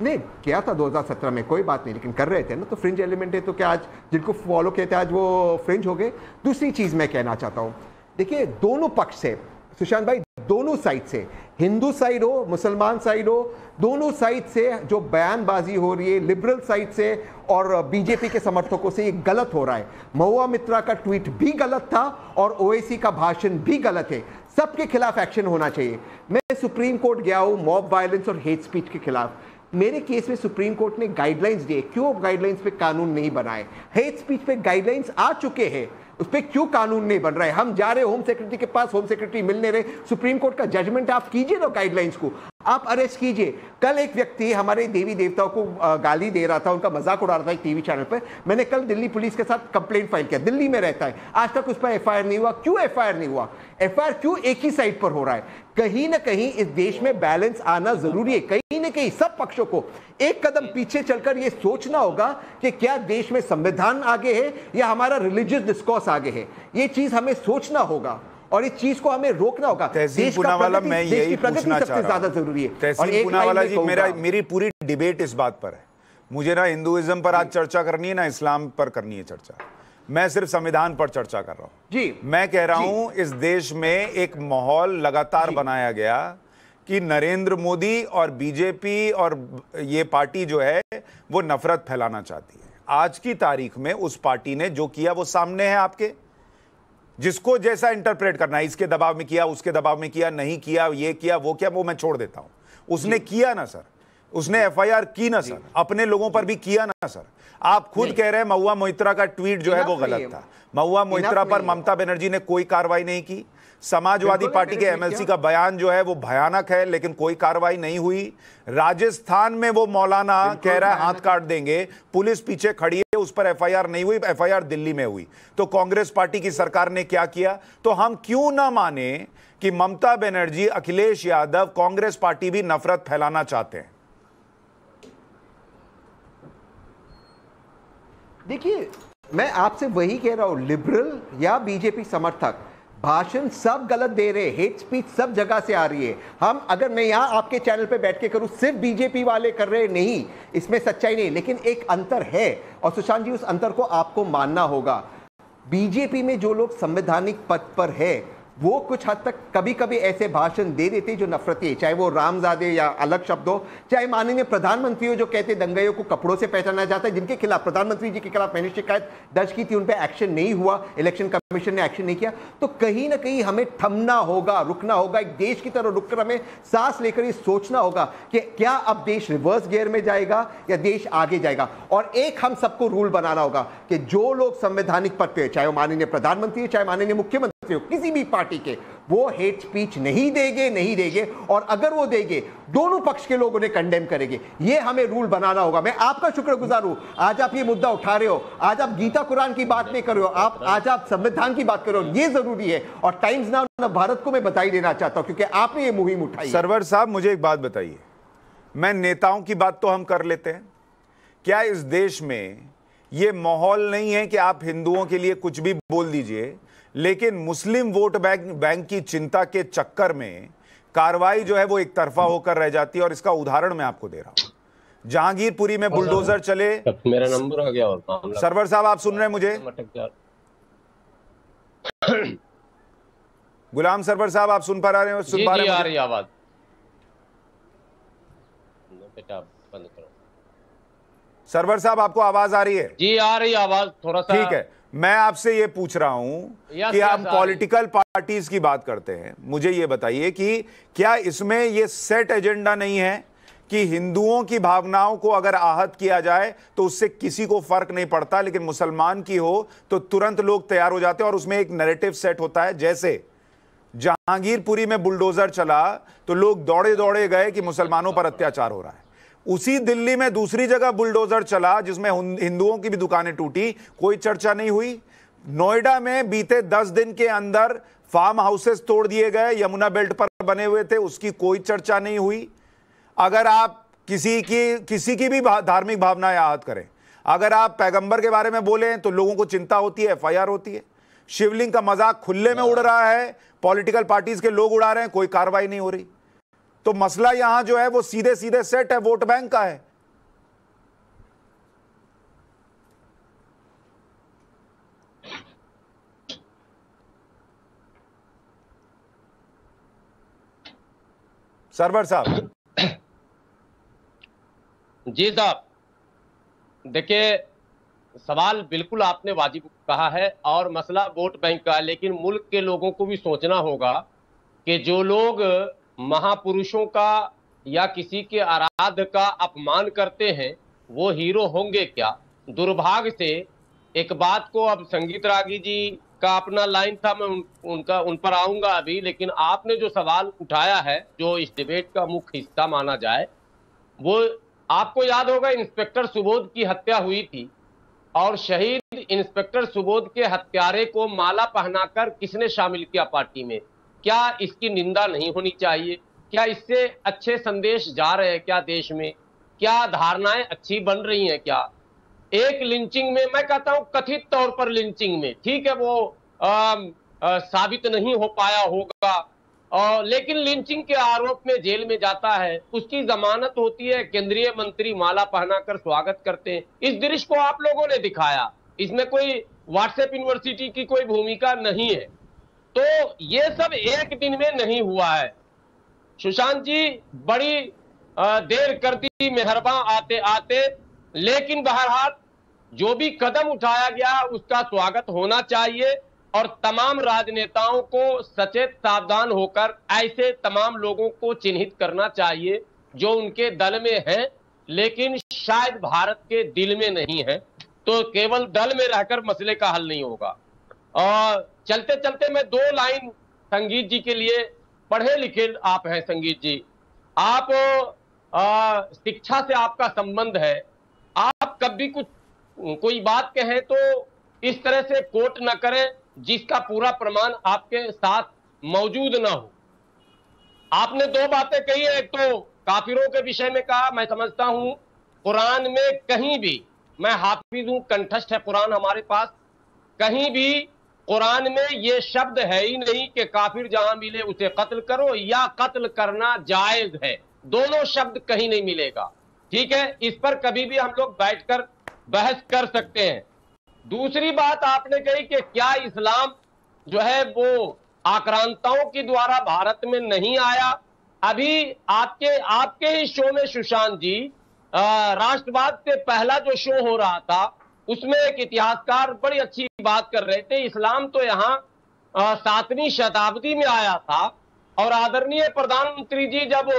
नहीं किया था 2017 में, कोई बात नहीं, लेकिन कर रहे थे ना, तो फ्रिंज एलिमेंट है, तो क्या आज जिनको फॉलो किए थे आज वो फ्रिंज हो गए? दूसरी चीज मैं कहना चाहता हूं, देखिए दोनों पक्ष से सुशांत भाई, दोनों साइड से, हिंदू साइड हो मुसलमान साइड हो, दोनों साइड से जो बयानबाजी हो रही है लिबरल साइड से और बीजेपी के समर्थकों से, ये गलत हो रहा है। महुआ मित्रा का ट्वीट भी गलत था और ओवैसी का भाषण भी गलत है। सबके खिलाफ एक्शन होना चाहिए। मैं सुप्रीम कोर्ट गया हूं मॉब वायलेंस और हेट स्पीच के खिलाफ। मेरे केस में सुप्रीम कोर्ट ने गाइडलाइंस दिए, क्यों गाइडलाइंस पे कानून नहीं बनाए? हेट स्पीच पे गाइडलाइंस आ चुके हैं, उस पर क्यों कानून नहीं बन रहा है? हम जा रहे होम सेक्रेटरी के पास, होम सेक्रेटरी मिलने रहे, सुप्रीम कोर्ट का जजमेंट आप कीजिए ना, गाइडलाइंस को आप अरेस्ट कीजिए। कल एक व्यक्ति हमारे देवी देवताओं को गाली दे रहा था, उनका मजाक उड़ा रहा था एक टीवी चैनल पर। मैंने कल दिल्ली पुलिस के साथ कंप्लेंट फाइल किया, दिल्ली में रहता है, आज तक उस पर एफआईआर नहीं हुआ। क्यों एफआईआर नहीं हुआ? एफआईआर क्यों एक ही साइड पर हो रहा है? कहीं ना कहीं इस देश में बैलेंस आना जरूरी है। कहीं ना कहीं सब पक्षों को एक कदम पीछे चलकर यह सोचना होगा कि क्या देश में संविधान आगे है या हमारा रिलीजियस डिस्कोर्स आगे है। यह चीज हमें सोचना होगा और इस चीज को हमें रोकना होगा। तहसीन पूनावाला, मैं यही पूछना चाह रहा ज्यादा जरूरी है। तहसीन पूनावाला जी, मेरी पूरी डिबेट इस बात पर है, मुझे ना हिंदुइज्म पर आज चर्चा करनी है ना इस्लाम पर करनी है चर्चा। मैं सिर्फ संविधान पर चर्चा कर रहा हूं जी। मैं कह रहा हूं इस देश में एक माहौल लगातार बनाया गया कि नरेंद्र मोदी और बीजेपी और ये पार्टी जो है वो नफरत फैलाना चाहती है। आज की तारीख में उस पार्टी ने जो किया वो सामने है आपके, जिसको जैसा इंटरप्रेट करना है, इसके दबाव में किया, उसके दबाव में किया, नहीं किया, ये किया, वो किया, वो मैं छोड़ देता हूं। उसने किया ना सर, उसने एफआईआर की ना सर, अपने लोगों पर भी किया ना सर। आप खुद कह रहे हैं महुआ मोइत्रा का ट्वीट जो है वो गलत था। महुआ मोइत्रा पर ममता बनर्जी ने कोई कार्रवाई नहीं की। समाजवादी पार्टी के एमएलसी का बयान जो है वो भयानक है, लेकिन कोई कार्रवाई नहीं हुई। राजस्थान में वो मौलाना कह रहा है हाथ काट देंगे, पुलिस पीछे खड़ी है, उस पर एफआईआर नहीं हुई, एफआईआर दिल्ली में हुई। तो कांग्रेस पार्टी की सरकार ने क्या किया? तो हम क्यों ना माने कि ममता बनर्जी, अखिलेश यादव, कांग्रेस पार्टी भी नफरत फैलाना चाहते हैं? देखिए, मैं आपसे वही कह रहा हूं, लिबरल या बीजेपी समर्थक भाषण सब गलत दे रहे, हेट स्पीच सब जगह से आ रही है। हम अगर मैं यहां आपके चैनल पे बैठ के करूं सिर्फ बीजेपी वाले कर रहे, नहीं, इसमें सच्चाई नहीं, लेकिन एक अंतर है और सुशांत जी उस अंतर को आपको मानना होगा। बीजेपी में जो लोग संवैधानिक पद पर है वो कुछ हद तक कभी कभी ऐसे भाषण दे देते जो नफरती है, चाहे वो रामजादे या अलग शब्द हो, चाहे माननीय प्रधानमंत्री हो जो कहते दंगाइयों को कपड़ों से पहचाना जाता है, जिनके खिलाफ प्रधानमंत्री जी के खिलाफ मैंने शिकायत दर्ज की थी, उन पर एक्शन नहीं हुआ, इलेक्शन कमीशन ने एक्शन नहीं किया। तो कहीं ना कहीं हमें थमना होगा, रुकना होगा, एक देश की तरह रुककर हमें सांस लेकर ये सोचना होगा कि क्या अब देश रिवर्स गियर में जाएगा या देश आगे जाएगा। और एक हम सबको रूल बनाना होगा कि जो लोग संवैधानिक पद पे, चाहे वो माननीय प्रधानमंत्री, चाहे माननीय मुख्यमंत्री हो, किसी भी पार्टी के, वो हेट स्पीच नहीं देंगे और अगर वो देंगे दोनों पक्ष के लोग उन्हें कंडेम करेंगे। ये हमें रूल बनाना होगा। मैं आपका शुक्रगुजार हूं, आज आप ये मुद्दा उठा रहे हो, आज आप गीता कुरान की बात नहीं कर रहे हो, आज आप संविधान की बात कर रहे हो। ये जरूरी है और टाइम्स नाउ भारत को मैं बधाई देना चाहता हूं क्योंकि आपने ये मुहिम उठाई। सरवर साहब, मुझे एक बात बताइए, मैं नेताओं की बात तो हम कर लेते हैं, क्या इस देश में यह माहौल नहीं है कि आप हिंदुओं के लिए कुछ भी बोल दीजिए, लेकिन मुस्लिम वोट बैंक की चिंता के चक्कर में कार्रवाई जो है वो एक तरफा होकर रह जाती है? और इसका उदाहरण मैं आपको दे रहा हूं। जहांगीरपुरी में बुलडोजर चले, मेरा नंबर आ गया और सरवर साहब आप सुन रहे हैं मुझे? गुलाम सरवर साहब आप सुन पा रहे हैं? सुन पा रहे हैं? आ रही आवाज? बेटा बंद करो। सरवर साहब आपको आवाज आ रही है? जी आ रही आवाज, थोड़ा सा ठीक है। मैं आपसे ये पूछ रहा हूं कि हम पॉलिटिकल पार्टीज की बात करते हैं, मुझे ये बताइए कि क्या इसमें ये सेट एजेंडा नहीं है कि हिंदुओं की भावनाओं को अगर आहत किया जाए तो उससे किसी को फर्क नहीं पड़ता, लेकिन मुसलमान की हो तो तुरंत लोग तैयार हो जाते हैं और उसमें एक नैरेटिव सेट होता है। जैसे जहांगीरपुरी में बुलडोजर चला तो लोग दौड़े दौड़े गए कि मुसलमानों पर अत्याचार हो रहा है। उसी दिल्ली में दूसरी जगह बुलडोजर चला जिसमें हिंदुओं की भी दुकानें टूटी, कोई चर्चा नहीं हुई। नोएडा में बीते 10 दिन के अंदर फार्म हाउसेस तोड़ दिए गए, यमुना बेल्ट पर बने हुए थे, उसकी कोई चर्चा नहीं हुई। अगर आप किसी की भी धार्मिक भावनाएं आहत करें, अगर आप पैगंबर के बारे में बोलें तो लोगों को चिंता होती है, एफआईआर होती है। शिवलिंग का मजाक खुले में उड़ रहा है, पॉलिटिकल पार्टीज के लोग उड़ा रहे हैं, कोई कार्रवाई नहीं हो रही। तो मसला यहां जो है वो सीधे सीधे सेट है, वोट बैंक का है। सरवर साहब। जी साहब, देखिए सवाल बिल्कुल आपने वाजिब कहा है और मसला वोट बैंक का है, लेकिन मुल्क के लोगों को भी सोचना होगा कि जो लोग महापुरुषों का या किसी के आराध्य का अपमान करते हैं वो हीरो होंगे क्या? दुर्भाग्य से एक बात को, अब संगीत रागी जी का अपना लाइन था, मैं उन पर आऊंगा अभी, लेकिन आपने जो सवाल उठाया है जो इस डिबेट का मुख्य हिस्सा माना जाए, वो आपको याद होगा इंस्पेक्टर सुबोध की हत्या हुई थी और शहीद इंस्पेक्टर सुबोध के हत्यारे को माला पहनाकर किसने शामिल किया पार्टी में? क्या इसकी निंदा नहीं होनी चाहिए? क्या इससे अच्छे संदेश जा रहे हैं क्या देश में? क्या धारणाएं अच्छी बन रही हैं क्या? एक लिंचिंग में, मैं कहता हूं कथित तौर पर लिंचिंग में, ठीक है वो साबित नहीं हो पाया होगा, लेकिन लिंचिंग के आरोप में जेल में जाता है, उसकी जमानत होती है, केंद्रीय मंत्री माला पहनाकर स्वागत करते हैं। इस दृश्य को आप लोगों ने दिखाया, इसमें कोई व्हाट्सएप यूनिवर्सिटी की कोई भूमिका नहीं है। तो ये सब एक दिन में नहीं हुआ है। सुशांत जी बड़ी देर कर दी मेहरबान आते आते, लेकिन बहरहाल जो भी कदम उठाया गया उसका स्वागत होना चाहिए और तमाम राजनेताओं को सचेत सावधान होकर ऐसे तमाम लोगों को चिन्हित करना चाहिए जो उनके दल में हैं लेकिन शायद भारत के दिल में नहीं है। तो केवल दल में रहकर मसले का हल नहीं होगा। और चलते चलते मैं 2 लाइन संगीत जी के लिए, पढ़े लिखे आप हैं संगीत जी, आप शिक्षा से आपका संबंध है, आप कभी कोई बात कहें तो इस तरह से कोट न करें जिसका पूरा प्रमाण आपके साथ मौजूद ना हो। आपने 2 बातें कही है, एक तो काफिरों के विषय में कहा, मैं समझता हूं कुरान में कहीं भी, मैं हाफिज हूं, कंठस्थ है कुरान हमारे पास, कहीं भी कुरान में ये शब्द है ही नहीं कि काफिर जहां मिले उसे कत्ल करो या कत्ल करना जायज है, दोनों शब्द कहीं नहीं मिलेगा। ठीक है, इस पर कभी भी हम लोग बैठकर बहस कर सकते हैं। दूसरी बात आपने कही कि क्या इस्लाम जो है वो आक्रांताओं के द्वारा भारत में नहीं आया। अभी आपके ही शो में सुशांत जी, राष्ट्रवाद से पहला जो शो हो रहा था उसमें एक इतिहासकार बड़ी अच्छी बात कर रहे थे, इस्लाम तो यहाँ 7वीं शताब्दी में आया था और आदरणीय प्रधानमंत्री जी जब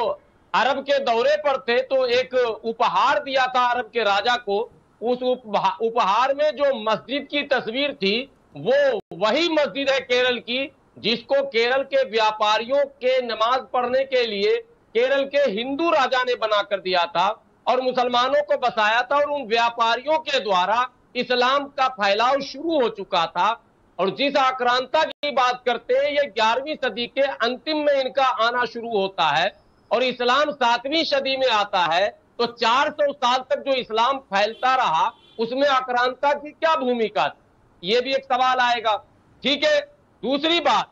अरब के दौरे पर थे तो एक उपहार दिया था अरब के राजा को। उस उपहार में जो मस्जिद की तस्वीर थी वो वही मस्जिद है केरल की जिसको केरल के व्यापारियों के नमाज पढ़ने के लिए केरल के हिंदू राजा ने बनाकर दिया था और मुसलमानों को बसाया था और उन व्यापारियों के द्वारा इस्लाम का फैलाव शुरू हो चुका था। और जिस आक्रांता की बात करते हैं ये 11वीं सदी के अंतिम में इनका आना शुरू होता है और इस्लाम 7वीं सदी में आता है। तो 400 साल तक जो इस्लाम फैलता रहा उसमें आक्रांता की क्या भूमिका थी, ये भी एक सवाल आएगा। ठीक है, दूसरी बात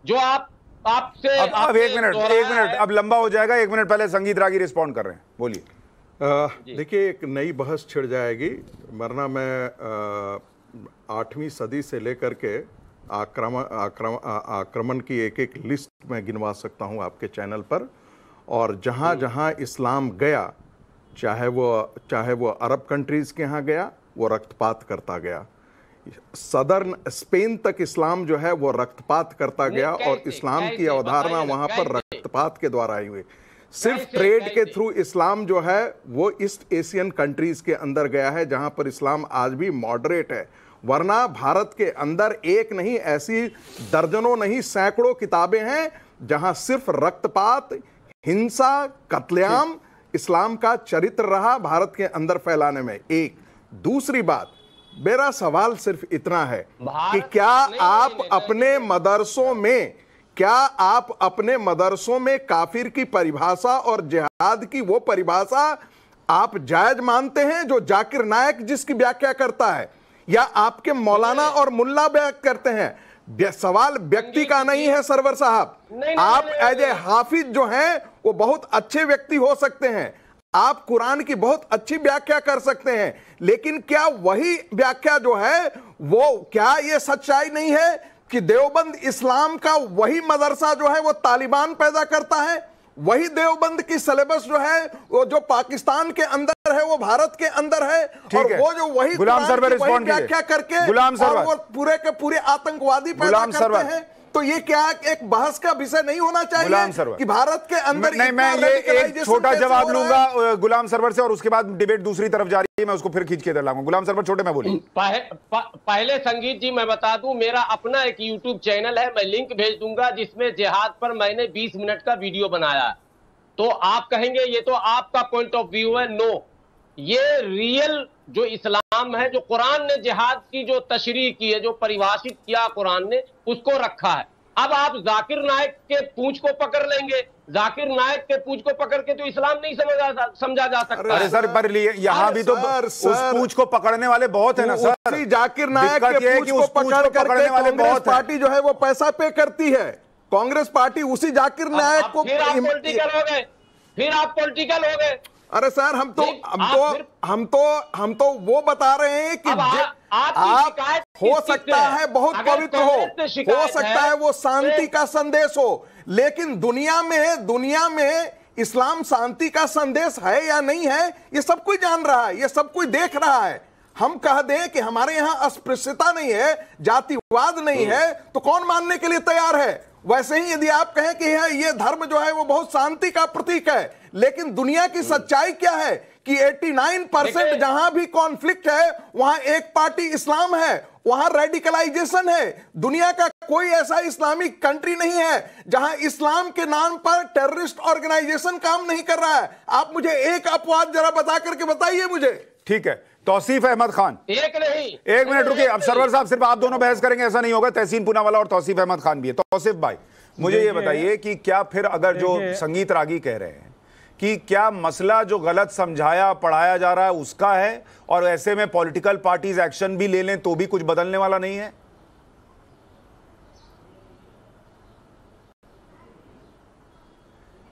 जो आपसे अब एक मिनट अब लंबा हो जाएगा, 1 मिनट पहले संगीत रागी रिस्पॉन्ड कर रहे हैं, बोलिए। देखिए एक नई बहस छिड़ जाएगी, वरना मैं 8वीं सदी से लेकर के आक्रमण की एक लिस्ट में गिनवा सकता हूं आपके चैनल पर। और जहां जहां इस्लाम गया, चाहे वो अरब कंट्रीज के यहाँ गया, वो रक्तपात करता गया। सदर्न स्पेन तक इस्लाम जो है वो रक्तपात करता गया और इस्लाम की अवधारणा वहां पर रक्तपात के द्वारा आई हुई। सिर्फ ट्रेड के थ्रू इस्लाम जो है वो ईस्ट एशियन कंट्रीज के अंदर गया है जहां पर इस्लाम आज भी मॉडरेट है। वरना भारत के अंदर एक नहीं, ऐसी दर्जनों नहीं सैकड़ों किताबें हैं जहां सिर्फ रक्तपात, हिंसा, कत्लेआम इस्लाम का चरित्र रहा भारत के अंदर फैलाने में। एक दूसरी बात, मेरा सवाल सिर्फ इतना है कि क्या आप अपने मदरसों में काफिर की परिभाषा और जिहाद की वो परिभाषा आप जायज मानते हैं जो जाकिर नायक जिसकी व्याख्या करता है, या आपके मौलाना और मुल्ला व्याख्या करते हैं? सवाल व्यक्ति का नहीं है सरवर साहब। आप एज ए हाफिज जो हैं वो बहुत अच्छे व्यक्ति हो सकते हैं, आप कुरान की बहुत अच्छी व्याख्या कर सकते हैं, लेकिन क्या वही व्याख्या जो है वो, क्या ये सच्चाई नहीं है कि देवबंद इस्लाम का वही मदरसा जो है वो तालिबान पैदा करता है? वही देवबंद की सिलेबस जो है वो जो पाकिस्तान के अंदर है वो भारत के अंदर है, और वो जो वही गुलाम सरवर रिस्पॉन्ड व्याख्या करके गुलाम सरवर, और वो पूरे के पूरे आतंकवादी पैदा करते हैं। तो ये क्या एक बहस का विषय नहीं होना चाहिए कि भारत के अंदर नहीं, मैं ये एक छोटा जवाब लूंगा गुलाम सरवर से और उसके बाद डिबेट दूसरी तरफ जा रही है, मैं उसको फिर खींच के इधर लाऊंगा। गुलाम सरवर छोटे में बोलिए। पहले संगीत जी मैं बता दूं, मेरा अपना एक यूट्यूब चैनल है, मैं लिंक भेज दूंगा, जिसमें जिहाद पर मैंने 20 मिनट का वीडियो बनाया। तो आप कहेंगे ये तो आपका पॉइंट ऑफ व्यू है। नो, ये रियल जो इस्लाम है, जो कुरान ने जिहाद की जो तशरीह की है, जो परिभाषित किया कुरान ने, उसको रखा है। अब आप जाकिर नायक के पूंछ को पकड़ लेंगे, जाकिर नायक के पूंछ को पकड़ के तो इस्लाम नहीं समझा जा सकता। अरे सर, पर यहाँ भी तो उस पूंछ को पकड़ने वाले बहुत है ना सर। जाकिर नायक के पूंछ को पकड़ करके कांग्रेस पार्टी जो है वो पैसा पे करती है। कांग्रेस पार्टी उसी जाकिर नायक को फिर आप पॉलिटिकल हो गए, फिर आप पॉलिटिकल हो गए। अरे सर, हम तो वो बता रहे हैं कि आप हो सकता है बहुत पवित्र हो सकता है वो शांति का संदेश हो, लेकिन दुनिया में इस्लाम शांति का संदेश है या नहीं है, ये सब कोई जान रहा है, ये सब कोई देख रहा है। हम कह दें कि हमारे यहां अस्पृश्यता नहीं है, जातिवाद नहीं है, तो कौन मानने के लिए तैयार है? वैसे ही यदि आप कहें कि ये धर्म जो है वो बहुत शांति का प्रतीक है, लेकिन दुनिया की सच्चाई क्या है कि 89% जहां भी कॉन्फ्लिक्ट है वहां एक पार्टी इस्लाम है, वहां रेडिकलाइजेशन है। दुनिया का कोई ऐसा इस्लामिक कंट्री नहीं है जहां इस्लाम के नाम पर टेररिस्ट ऑर्गेनाइजेशन काम नहीं कर रहा है। आप मुझे एक अपवाद जरा बता करके बताइए मुझे। ठीक है, तौसीफ अहमद खान। एक नहीं, एक मिनट रुकिए। अब सरवर साहब सिर्फ आप दोनों बहस करेंगे ऐसा नहीं होगा, तहसीन पूनावाला और तौसीफ अहमद खान भी है। तौसीफ भाई, मुझे ये बताइए कि क्या फिर अगर जो संगीत रागी कह रहे हैं कि क्या मसला जो गलत समझाया पढ़ाया जा रहा है उसका है, और ऐसे में पॉलिटिकल पार्टीज एक्शन भी ले लें तो भी कुछ बदलने वाला नहीं है?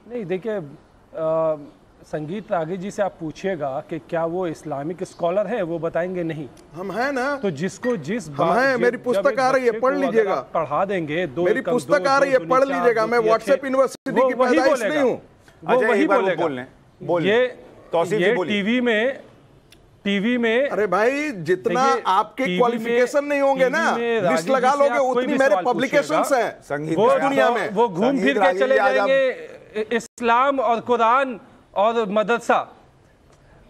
नहीं, देखिए, संगीत रागी जी से आप पूछिएगा कि क्या वो इस्लामिक स्कॉलर है, वो बताएंगे नहीं। हम हैं ना, तो जिसको जिस हम हैं, मेरी पुस्तक आ रही है, पढ़ लीजिएगा। पढ़ा देंगे, मेरी पुस्तक आ रही है, पढ़ लीजिएगा। मैं व्हाट्सएप यूनिवर्सिटी की पैदाइश नहीं हूं। वो वही बोलेगा। ये टीवी में अरे भाई, जितना आपके क्वालिफिकेशन नहीं होंगे ना, लिस्ट लगा लोगे, उतनी मेरे पब्लिकेशंस हैं वो दुनिया में। वो घूम फिर के चले जाएंगे इस्लाम और कुरान और मदरसा।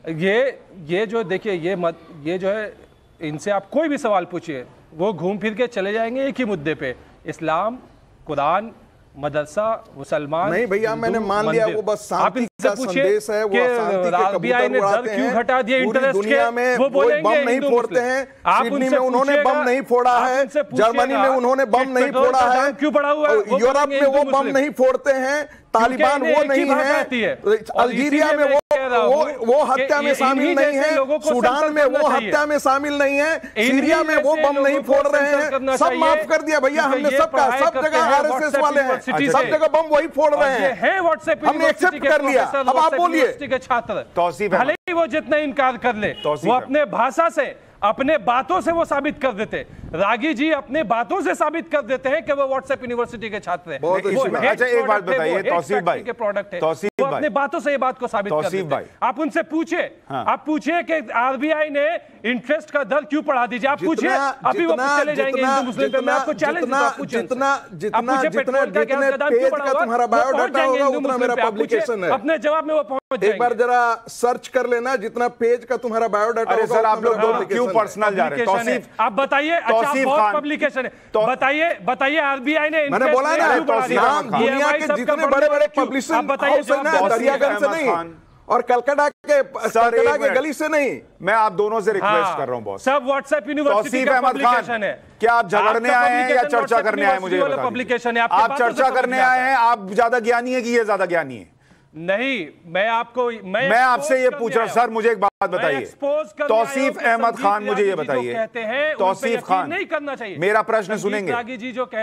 ये जो देखिए, ये जो है, इनसे आप कोई भी सवाल पूछिए, वो घूम फिर के चले जाएंगे एक ही मुद्दे पे, इस्लाम, कुरान, मदरसा, मुसलमान। नहीं भैया, मैंने मान लिया वो बस शांति का संदेश है, वो शांति के कबूतर उड़ाते हैं। क्यों घटा दिया पूरी दुनिया में वो बम नहीं फोड़ते हैं। सिडनी में उन्होंने बम नहीं फोड़ा है, जर्मनी में उन्होंने बम नहीं फोड़ा है, क्यों बढ़ा हुआ है, यूरोप में वो बम नहीं फोड़ते हैं, तालिबान वो नहीं है, अल्जीरिया में वो हत्या में शामिल नहीं है, सूडान में वो हत्या में शामिल नहीं है, सीरिया में वो बम नहीं फोड़ रहे हैं। सब माफ कर दिया भैया हमने, सबका, सब जगह आरएसएस वाले हैं, सब जगह बम वही फोड़ रहे हैं, हमने एक्सेप्ट कर लिया। अब आप बोलिए। के छात्र भले ही वो जितना इनकार कर ले, वो अपने भाषा से, अपने बातों से वो साबित कर देते। रागी जी अपने बातों से साबित कर देते हैं कि वो व्हाट्सएप यूनिवर्सिटी के छात्र हैं। अच्छा, एक बात बताइए तौसीफ भाई, के प्रोडक्ट है, वो अपने बातों से ये बात को साबित कर देते हैं। आप उनसे पूछिए, आप पूछिए कि आरबीआई ने इंटरेस्ट का दर क्यों बढ़ा दीजिए, आप पूछिए, अभी वो चले जाएंगे हिंदू मुस्लिम पे। मैं आपको चैलेंज करता हूं, तुम्हारा बायोडाटा होगा उतना मेरा पब्लिकेशन है। अपने जवाब में वो पहुंच जाएंगे। एक बार जरा सर्च कर लेना, जितना पेज का तुम्हारा बायोडाटा होगा। सर, आप लोग क्यों पर्सनल जा रहे हैं? तौसीफ, आप बताइए। बहुत पब्लिकेशन है, बताइए आरबीआई ने, मैंने बोला ना, दुनिया के जितने बड़े बड़े पब्लिशर हाउस है ना, दरियागंज से नहीं और कलकत्ता के गली से नहीं। मैं आप दोनों से रिक्वेस्ट कर रहा हूं बॉस, सब व्हाट्सएप यूनिवर्सिटी का पब्लिकेशन है। क्या आप झगड़ने आए हैं या चर्चा करने आए? मुझे पब्लिकेशन है, आप चर्चा करने आए हैं? आप ज्यादा ज्ञानी है कि ये ज्यादा ज्ञानी है? नहीं, मैं आपसे ये पूछ रहा हूं। सर, मुझे एक बात बताइए, तौसीफ अहमद खान, मुझे ये बताइए, तौसीफ खान, नहीं करना चाहिए। मेरा प्रश्न सुनेंगे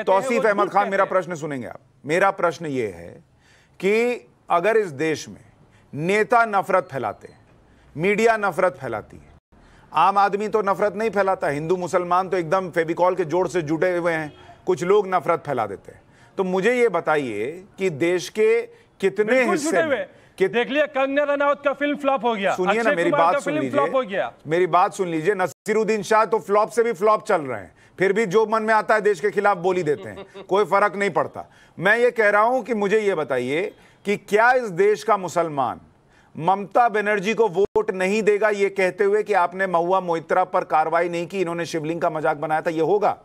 तौसीफ अहमद खान, मेरा प्रश्न सुनेंगे आप? मेरा प्रश्न ये है कि अगर इस देश में नेता नफरत फैलाते हैं, मीडिया नफरत फैलाती है, आम आदमी तो नफरत नहीं फैलाता, हिंदू मुसलमान तो एकदम फेविकॉल के जोड़ से जुटे हुए हैं, कुछ लोग नफरत फैला देते हैं। तो मुझे ये बताइए कि देश के कितने बिल्कुल हिस्से जुटे में? हुए। देख लिया कंगना रनौत का फिल्म फ्लॉप हो गया, सुनिए ना, अक्षय मेरी कुमार बात का सुन फिल्म लीजिए, फ्लॉप हो गया। मेरी बात सुन लीजिए। नसीरुद्दीन शाह तो फ्लॉप से भी फ्लॉप चल रहे हैं, फिर भी जो मन में आता है देश के खिलाफ बोल ही देते हैं, कोई फर्क नहीं पड़ता। मैं ये कह रहा हूं कि मुझे ये बताइए कि क्या इस देश का मुसलमान ममता बनर्जी को वोट नहीं देगा ये कहते हुए कि आपने महुआ मोइत्रा पर कार्रवाई नहीं की, इन्होंने शिवलिंग का मजाक बनाया था, ये होगा?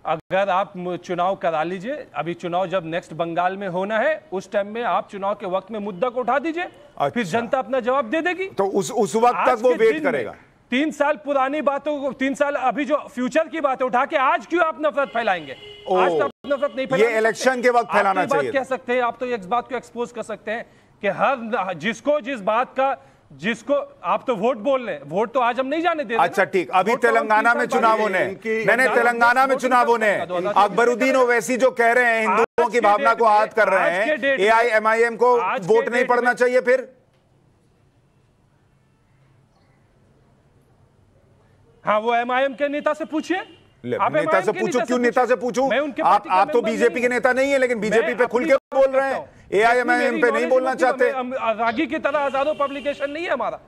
अगर आप चुनाव करा लीजिए, अभी चुनाव जब नेक्स्ट बंगाल में होना है उस टाइम में आप चुनाव के वक्त में मुद्दा को उठा दीजिए, फिर जनता अपना जवाब दे देगी। तो उस वक्त तक वो वेट करेगा। 3 साल पुरानी बातों को, 3 साल अभी जो फ्यूचर की बातें उठा के आज क्यों आप नफरत फैलाएंगे? आज तो आप नफरत नहीं फैला, ये इलेक्शन के वक्त फैलाना चाहिए। कह सकते हैं आप, तो इस बात को एक्सपोज कर सकते हैं कि हर जिसको जिस बात का, जिसको आप तो वोट बोल रहे हैं, वोट तो आज हम नहीं जाने दे रहे। अच्छा ठीक, अभी तेलंगाना में चुनाव होने हैं, नहीं तेलंगाना में चुनाव होने हैं। अकबरुद्दीन ओवैसी जो कह रहे हैं हिंदुओं की भावना को आहत कर रहे हैं, AIMIM को वोट नहीं पड़ना चाहिए, फिर हाँ वो MIM के नेता से पूछिए। नेता से पूछो, क्यों नेता से पूछूं? आप तो बीजेपी के नेता नहीं है, लेकिन बीजेपी पे खुल के बोल रहे हैं, AIMIM पे नहीं बोलना चाहते। रागी की तरह हजारों पब्लिकेशन नहीं है हमारा।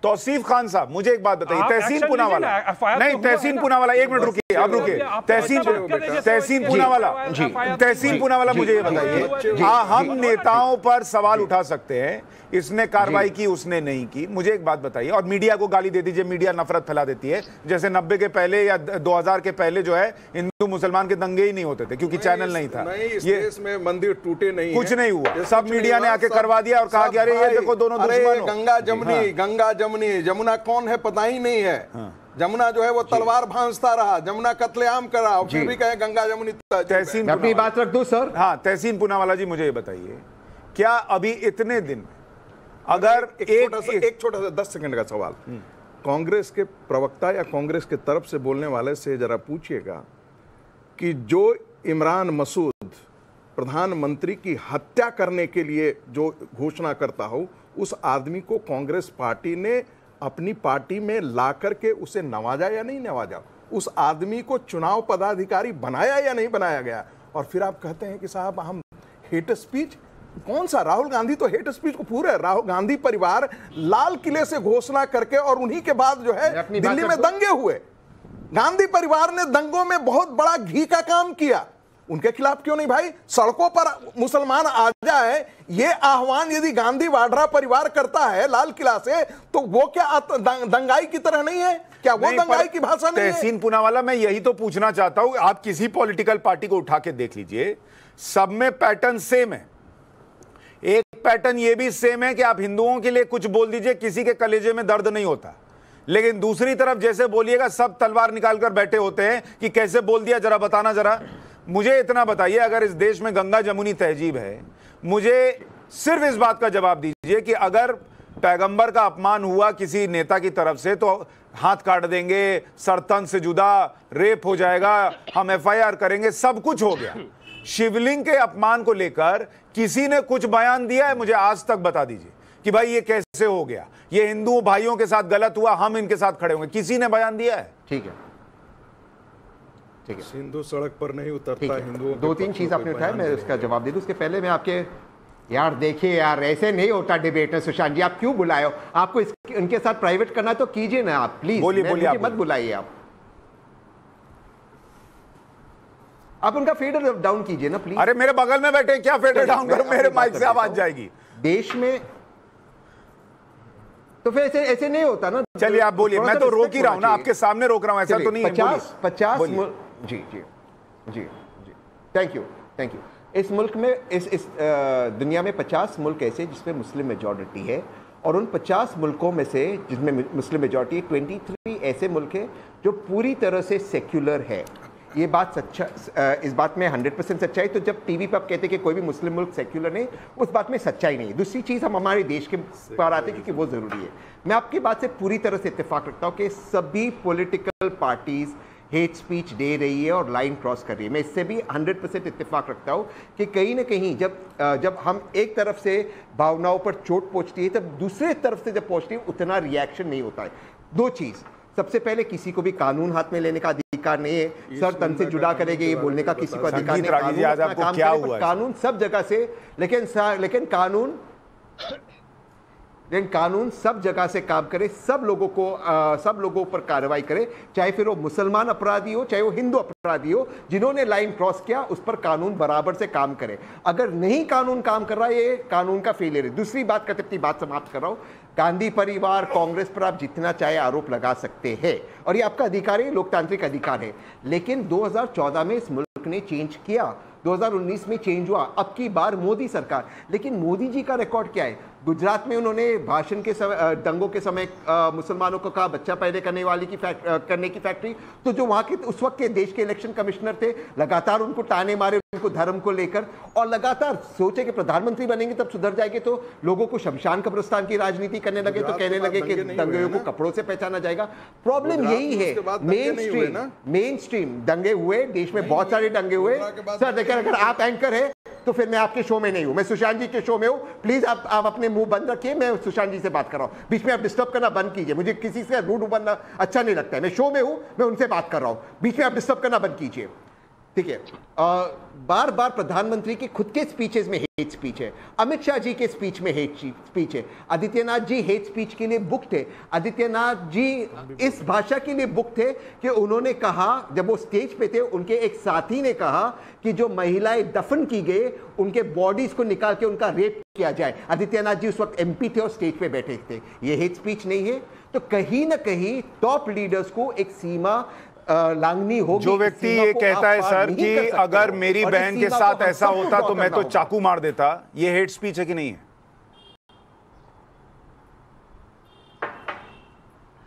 तौसीफ खान साहब, मुझे एक बात बताइए, तहसीन पूनावाला, नहीं तहसीन पूनावाला, एक मिनट रुकिए, आप रुकिए, तहसीन पूनावाला, तहसीन पूनावाला, मुझे ये बताइए, हाँ हम नेताओं पर सवाल उठा सकते हैं, इसने कार्रवाई की उसने नहीं की, मुझे एक बात बताइए, और मीडिया को गाली दे दीजिए, मीडिया नफरत फैला देती है, जैसे 90 के पहले या 2000 के पहले जो है हिंदू मुसलमान के दंगे ही नहीं होते थे क्योंकि चैनल नहीं था। ये देश में मंदिर टूटे नहीं, कुछ नहीं हुआ, सब मीडिया ने आके करवा दिया और कहा कि अरे ये देखो दोनों दुश्मन हो। गंगा जमुनी, जमुना कौन है पता ही नहीं है। जमुना जो है वो तलवार भांजता रहा, जमुना कत्लेआम करा, फिर भी कहे गंगा जमुनी। तहसीन, अपनी बात रख दो सर। हाँ तहसीन पूनावाला जी, मुझे ये बताइए, क्या अभी इतने दिन अगर एक छोटा सा 10 सेकंड का सवाल, कांग्रेस के प्रवक्ता या कांग्रेस के तरफ से बोलने वाले से जरा पूछिएगा कि जो इमरान मसूद प्रधानमंत्री की हत्या करने के लिए जो घोषणा करता हो, उस आदमी को कांग्रेस पार्टी ने अपनी पार्टी में ला करके उसे नवाजा या नहीं नवाजा, उस आदमी को चुनाव पदाधिकारी बनाया या नहीं बनाया गया, और फिर आप कहते हैं कि साहब हम हेट स्पीच। कौन सा राहुल गांधी तो हेट स्पीच को पूरे राहुल गांधी परिवार लाल किले से घोषणा करके, और उन्हीं के बाद जो है दिल्ली में दंगे हुए। गांधी परिवार ने दंगों में बहुत बड़ा घी का काम किया, उनके खिलाफ क्यों नहीं भाई? सड़कों पर मुसलमान आ जाए, ये आह्वान यदि गांधी वाड्रा परिवार करता है लाल किला से, तो वो क्या दंगाई की तरह नहीं है? क्या वो दंगाई की भाषा नहीं है? तहसीन पूनावाला, मैं यही तो पूछना चाहता हूं, आप किसी पॉलिटिकल पार्टी को उठा के देख लीजिए, सब में पैटर्न सेम है। एक पैटर्न ये भी सेम है कि आप हिंदुओं के लिए कुछ बोल दीजिए, किसी के कलेजे में दर्द नहीं होता, लेकिन दूसरी तरफ जैसे बोलिएगा सब तलवार निकालकर बैठे होते हैं कि कैसे बोल दिया, जरा बताना। जरा मुझे इतना बताइए, अगर इस देश में गंगा जमुनी तहजीब है, मुझे सिर्फ इस बात का जवाब दीजिए कि अगर पैगंबर का अपमान हुआ किसी नेता की तरफ से तो हाथ काट देंगे, सरतन से जुदा, रेप हो जाएगा, हम FIR करेंगे, सब कुछ हो गया। शिवलिंग के अपमान को लेकर किसी ने कुछ बयान दिया है? मुझे आज तक बता दीजिए कि भाई ये कैसे हो गया, ये हिंदू भाइयों के साथ गलत हुआ, हम इनके साथ खड़े होंगे, किसी ने बयान दिया है? ठीक है, ठीक है। हिंदू सड़क पर नहीं उतरता, हिंदुओं। 2-3 चीज आपने उठाया, मैं उसका जवाब दे दूं। उसके पहले मैं आपके, यार देखिए यार, ऐसे नहीं होता डिबेट में। सुशांत जी, आप क्यों बुलाए हो? आपको उनके साथ प्राइवेट करना तो कीजिए ना आप, प्लीज। बोलिए, मत बुलाइए आप उनका फेडर डाउन कीजिए ना प्लीज। अरे मेरे बगल में बैठे, क्या फेडर डाउन करूं? मेरे माइक से आवाज जाएगी। देश में तो फिर ऐसे नहीं होता ना। चलिए आप बोलिए, मैं तो रोक ही रहा हूं ना, आपके सामने रोक रहा हूं, ऐसा तो नहीं है। 50 जी जी जी जी, थैंक यू। इस मुल्क में, इस दुनिया में 50 मुल्क ऐसे जिसमें मुस्लिम मेजॉरिटी है, और उन 50 मुल्कों में से जिसमें मुस्लिम मेजॉरिटी, 23 ऐसे मुल्क हैं जो पूरी तरह से सेक्युलर है। ये बात सच्चा, इस बात में 100% सच्चाई। तो जब टीवी पर आप कहते हैं कि कोई भी मुस्लिम मुल्क सेक्युलर नहीं, उस बात में सच्चाई नहीं है। दूसरी चीज़, हम हमारे देश के पर आते हैं क्योंकि वो ज़रूरी है। मैं आपकी बात से पूरी तरह से इत्तेफाक रखता हूँ कि सभी पॉलिटिकल पार्टीज़ हेट स्पीच दे रही है और लाइन क्रॉस कर रही है। मैं इससे भी 100% इत्तेफाक रखता हूँ कि कहीं ना कहीं जब हम एक तरफ से भावनाओं पर चोट पहुँचती है, तब दूसरे तरफ से जब पहुँचती है उतना रिएक्शन नहीं होता है। दो चीज़, सबसे पहले किसी को भी कानून हाथ में लेने का अधिकार नहीं है। सर तन से जुड़ा करेंगे ये बोलने का किसी को अधिकार नहीं। कानून सब जगह से, लेकिन कानून सब जगह से काम करे, सब लोगों पर कार्रवाई करे, चाहे फिर वो मुसलमान अपराधी हो चाहे वो हिंदू अपराधी हो। जिन्होंने लाइन क्रॉस किया उस पर कानून बराबर से काम करे। अगर नहीं कानून काम कर रहा है, ये कानून का फेलियर है। दूसरी बात करते अपनी बात समाप्त कर रहा हूं, गांधी परिवार कांग्रेस पर आप जितना चाहे आरोप लगा सकते हैं और ये आपका अधिकार है, लोकतांत्रिक अधिकार है। लेकिन 2014 में इस मुल्क ने चेंज किया, 2019 में चेंज हुआ, अब की बार मोदी सरकार। लेकिन मोदी जी का रिकॉर्ड क्या है? गुजरात में उन्होंने भाषण के समय, दंगों के समय मुसलमानों को कहा बच्चा पैदा करने वाली करने की फैक्ट्री। तो जो वहां के उस वक्त के देश के इलेक्शन कमिश्नर थे, लगातार उनको ताने मारे उनको धर्म को लेकर, और लगातार सोचे कि प्रधानमंत्री बनेंगे तब सुधर जाएंगे। तो लोगों को शमशान कब्रिस्तान की राजनीति करने लगे, तो कहने लगे कि दंगों को कपड़ों से पहचाना जाएगा। प्रॉब्लम यही है, मेन स्ट्रीम दंगे हुए, देश में बहुत सारे दंगे हुए। सर देखिए, अगर आप एंकर है तो फिर मैं आपके शो में नहीं हूं, मैं सुशांत जी के शो में हूं। प्लीज आप अपने मुंह बंद रखिए, मैं सुशांत जी से बात कर रहा हूं। बीच में आप डिस्टर्ब करना बंद कीजिए, मुझे किसी से रूड बनना अच्छा नहीं लगता है। मैं शो में हूं, मैं उनसे बात कर रहा हूं, बीच में आप डिस्टर्ब करना बंद कीजिए, ठीक है? बार बार प्रधानमंत्री के खुद के स्पीचेस में हेट स्पीच है, अमित शाह जी के स्पीच में हेट स्पीच है, आदित्यनाथ जी हेट स्पीच के लिए बुक थे। आदित्यनाथ जी इस भाषा के लिए बुक थे कि उन्होंने कहा, जब वो स्टेज पे थे, उनके एक साथी ने कहा कि जो महिलाएं दफन की गई उनके बॉडीज को निकाल के उनका रेप किया जाए। आदित्यनाथ जी उस वक्त एमपी थे और स्टेज पे बैठे थे। ये हेट स्पीच नहीं है? तो कहीं ना कहीं टॉप लीडर्स को एक सीमा लांघनी होगी। जो व्यक्ति ये कहता है सर कि अगर मेरी बहन के साथ ऐसा होता तो मैं तो चाकू मार देता, ये हेट स्पीच है कि नहीं है?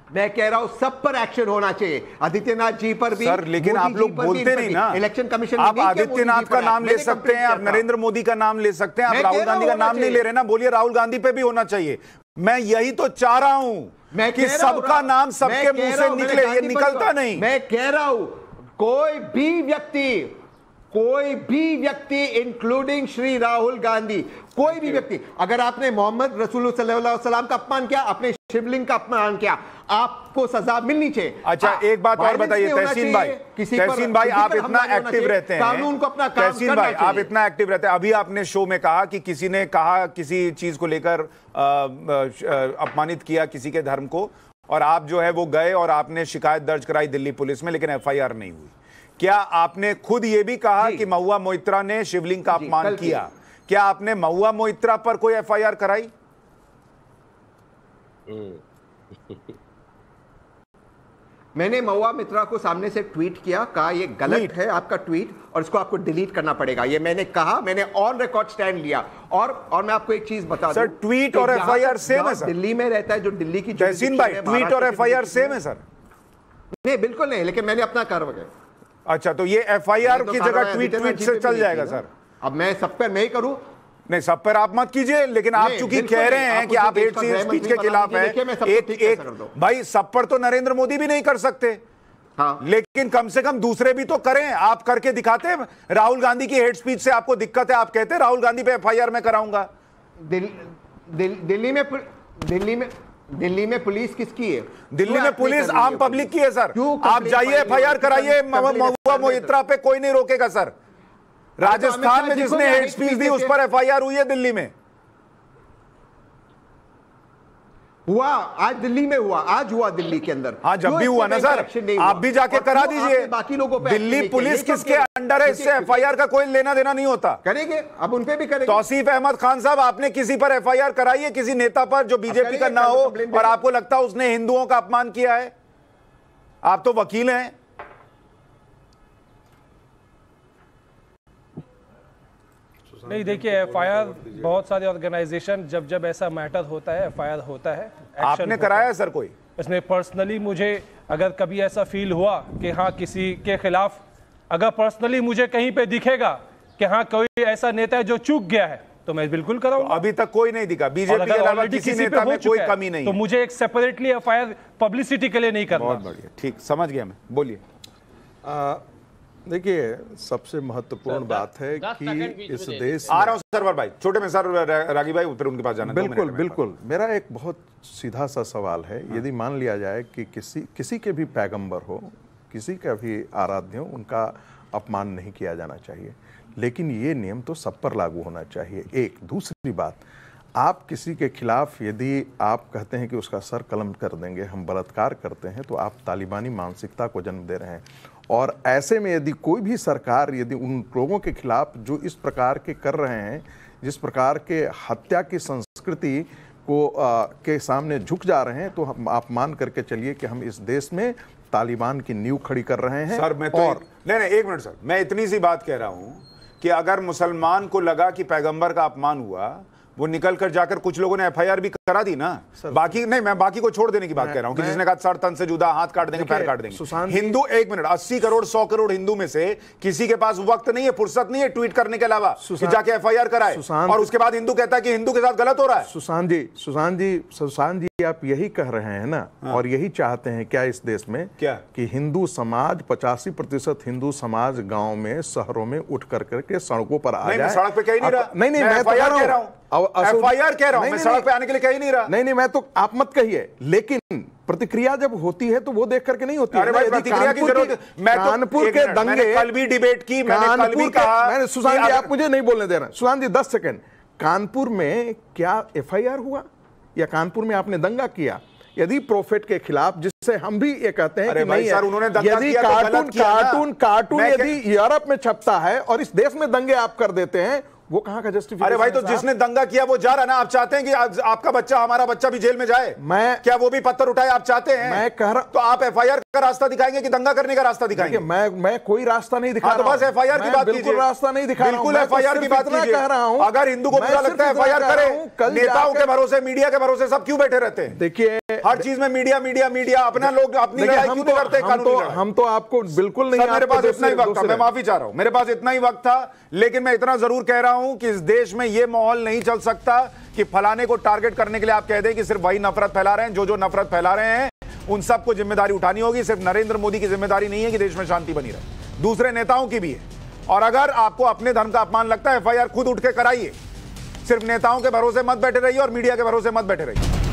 मैं कह रहा हूं सब पर एक्शन होना चाहिए, आदित्यनाथ जी पर भी। सर लेकिन आप लोग बोलते नहीं ना। इलेक्शन कमीशन, आप आदित्यनाथ का नाम ले सकते हैं, आप नरेंद्र मोदी का नाम ले सकते हैं, आप राहुल गांधी का नाम नहीं ले रहे ना। बोलिए राहुल गांधी पे भी होना चाहिए। मैं यही तो चाह रहा हूं कि सबका नाम सबके मुंह से निकले, ये निकलता नहीं। मैं कह रहा हूं कोई भी व्यक्ति इंक्लूडिंग श्री राहुल गांधी, कोई भी व्यक्ति, अगर आपने मोहम्मद रसूल सल्लल्लाहु अलैहि वसल्लम का अपमान किया, अपने शिवलिंग का अपमान किया, आपको सजा मिलनी चाहिए। अच्छा एक बात और बताइए तहसीन भाई, आप इतना एक्टिव रहते हैं, कानून को अपना काम तहसीन भाई आप इतना एक्टिव रहते हैं। अभी आपने शो में कहा कि किसी ने कहा किसी चीज को लेकर अपमानित किया किसी के धर्म को, और आप जो है वो गए और आपने शिकायत दर्ज कराई दिल्ली पुलिस में, लेकिन एफआईआर नहीं हुई। क्या आपने खुद ये भी कहा कि महुआ मोइत्रा ने शिवलिंग का अपमान किया? क्या आपने महुआ मोइत्रा पर कोई एफआईआर कराई? मैंने महुआ मित्रा को सामने से ट्वीट किया, कहा ये गलत है आपका ट्वीट और इसको आपको डिलीट करना पड़ेगा। ये मैंने कहा, मैंने ऑन रिकॉर्ड स्टैंड लिया। और मैं आपको एक चीज बता दूं सर, ट्वीट और एफआईआर सेम है सर। दिल्ली में रहता है, जो दिल्ली की तहसीन भाई, ट्वीट और एफआईआर सेम है सर? नहीं बिल्कुल नहीं, लेकिन मैंने अपना कार्रवाई। अच्छा, तो ये एफआईआर की जगह ट्वीट से चल जाएगा सर? अब मैं सब पर नहीं करूं, नहीं सब पर आप मत कीजिए, लेकिन आप चूंकि कह रहे हैं कि आप हेट स्पीच के खिलाफ हैं, एक भाई सब पर तो नरेंद्र मोदी भी नहीं कर सकते। हाँ। लेकिन कम से कम दूसरे भी तो करें। आप करके दिखाते हैं। राहुल गांधी की हेट स्पीच से आपको दिक्कत है, आप कहते हैं राहुल गांधी पे एफआईआर मैं कराऊंगा। दिल्ली में पुलिस किसकी है? दिल्ली में पुलिस आम पब्लिक की है सर। आप जाइए एफआईआर कराइए, महुआ मोइत्रा पे कोई नहीं रोकेगा सर। राजस्थान में जिसने हेट स्पीच दी उस पर एफआईआर हुई है दिल्ली में। हुआ आज दिल्ली में हुआ, आज हुआ दिल्ली के अंदर। हाँ जब भी हुआ ना सर, आप भी जाके करा दीजिए। बाकी लोगों पे दिल्ली पुलिस किसके अंडर है, इससे एफआईआर का कोई लेना देना नहीं होता। करेंगे, अब उन पे भी करेंगे। तौसीफ अहमद खान साहब, आपने किसी पर एफआईआर कराई है, किसी नेता पर जो बीजेपी का ना हो और आपको लगता है उसने हिंदुओं का अपमान किया है? आप तो वकील हैं। नहीं देखिए, एफआईआर बहुत सारे ऑर्गेनाइजेशन जब ऐसा मैटर होता है एफआईआर होता है। आपने कराया है सर कोई? इसमें पर्सनली मुझे अगर कभी ऐसा फील हुआ कि हाँ किसी के खिलाफ, अगर पर्सनली मुझे कहीं पे दिखेगा कि हाँ कोई ऐसा नेता है जो चूक गया है, तो मैं बिल्कुल कराऊंगा। अभी तक कोई नहीं दिखा, बीजेपी के अलावा किसी नेता में कोई कमी नहीं तो मुझे एक सेपरेटली एफआईआर पब्लिसिटी के लिए नहीं करना। बहुत बढ़िया, ठीक समझ गया मैं। बोलिए। देखिए, सबसे महत्वपूर्ण बात है कि इस देश आ रहा हूं सरवर भाई, छोटे में सर रागी भाई, फिर उनके पास जाना। बिल्कुल बिल्कुल। मेरा एक बहुत सीधा सा सवाल है, यदि मान लिया जाए कि किसी के भी पैगंबर हो, किसी का भी आराध्य हो, उनका अपमान नहीं किया जाना चाहिए, लेकिन ये नियम तो सब पर लागू होना चाहिए। एक दूसरी बात, आप किसी के खिलाफ यदि आप कहते हैं कि उसका सर कलम कर देंगे, हम बलात्कार करते हैं, तो आप तालिबानी मानसिकता को जन्म दे रहे हैं। और ऐसे में यदि कोई भी सरकार यदि उन लोगों के खिलाफ जो इस प्रकार के कर रहे हैं, जिस प्रकार के हत्या की संस्कृति को के सामने झुक जा रहे हैं, तो हम आप मान करके चलिए कि हम इस देश में तालिबान की नींव खड़ी कर रहे हैं। सर मैं तो नहीं, एक मिनट सर, मैं इतनी सी बात कह रहा हूं कि अगर मुसलमान को लगा कि पैगंबर का अपमान हुआ, वो निकल कर जाकर कुछ लोगों ने एफआईआर भी करा दी ना। बाकी नहीं, मैं बाकी को छोड़ देने की बात कह रहा हूं कि जिसने कहा सर तन से जुदा, हाथ काट देंगे, पैर काट देंगे। हिंदू, एक मिनट, 80 करोड़ 100 करोड़ हिंदू में से किसी के पास वक्त नहीं है, फुर्सत नहीं है ट्वीट करने के अलावा कि जाके एफआईआर कराए, और उसके बाद हिंदू कहता है कि हिंदू के साथ गलत हो रहा है। सुशांत जी आप यही कह रहे हैं ना, और यही चाहते हैं क्या इस देश में, क्या कि हिंदू समाज 85% हिंदू समाज गांव में, शहरों में उठ करके सड़कों पर आ जाए। सड़क पे कह ही नहीं रहा। नहीं, मैं एफआईआर कह रहा हूं, मैं सड़क पे आने के लिए कह ही नहीं रहा। नहीं, मैं तो आप मत कहिए, लेकिन प्रतिक्रिया जब होती है तो वो देख करके नहीं होती है। अरे भाई, प्रतिक्रिया की जरूरत, मैं तो कानपुर के दंगे, कल भी डिबेट की, मैंने कल भी कहा। मैंने सुशांत जी, आप मुझे नहीं बोलने दे रहे हैं। सुशांत जी 10 सेकंड, कानपुर में क्या एफआईआर हुआ, या कानपुर में आपने दंगा किया? यदि प्रोफेट के खिलाफ, जिससे हम भी ये कहते हैं कि नहीं सर, उन्होंने दंगा यदि किया तो कार्टून यदि यूरोप में छपता है और इस देश में दंगे आप कर देते हैं, वो कहां का जस्टिफिकेशन? अरे भाई, तो जिसने दंगा किया वो जा रहा ना। आप चाहते हैं कि आपका बच्चा, हमारा बच्चा भी जेल में जाए? क्या वो भी पत्थर उठाए? आप चाहते हैं? मैं कह रहा, तो आप एफआईआर का रास्ता दिखाएंगे कि दंगा करने का रास्ता दिखाएंगे? मैं कोई रास्ता नहीं दिखा रहा हूं। तो बस एफआईआर की बात कीजिए। रास्ता नहीं दिखा रहा हूं, बिल्कुल एफआईआर की बात कीजिए। कह रहा हूं, अगर हिंदू को बुरा लगता है एफआईआर करे। नेताओं के भरोसे, मीडिया के भरोसे सब क्यों बैठे रहते हैं? देखिए, हर चीज में मीडिया मीडिया मीडिया, अपना लोग अपनी लड़ाई क्यों नहीं करते? हम तो आपको बिल्कुल नहीं, मेरे पास इतना ही वक्त था, मैं माफी चाह रहा हूं, मेरे पास इतना ही वक्त था, लेकिन मैं इतना जरूर कह रहा हूं कि इस देश में यह माहौल नहीं चल सकता कि फलाने को टारगेट करने के लिए आप कह दें कि सिर्फ वही नफरत फैला रहे हैं। जो नफरत फैला रहे हैं उन सबको जिम्मेदारी उठानी होगी। सिर्फ नरेंद्र मोदी की जिम्मेदारी नहीं है कि देश में शांति बनी रहे, दूसरे नेताओं की भी है। और अगर आपको अपने धर्म का अपमान लगता है, एफआईआर खुद उठ के कराइए। सिर्फ नेताओं के भरोसे मत बैठे रहिए और मीडिया के भरोसे मत बैठे रहिए।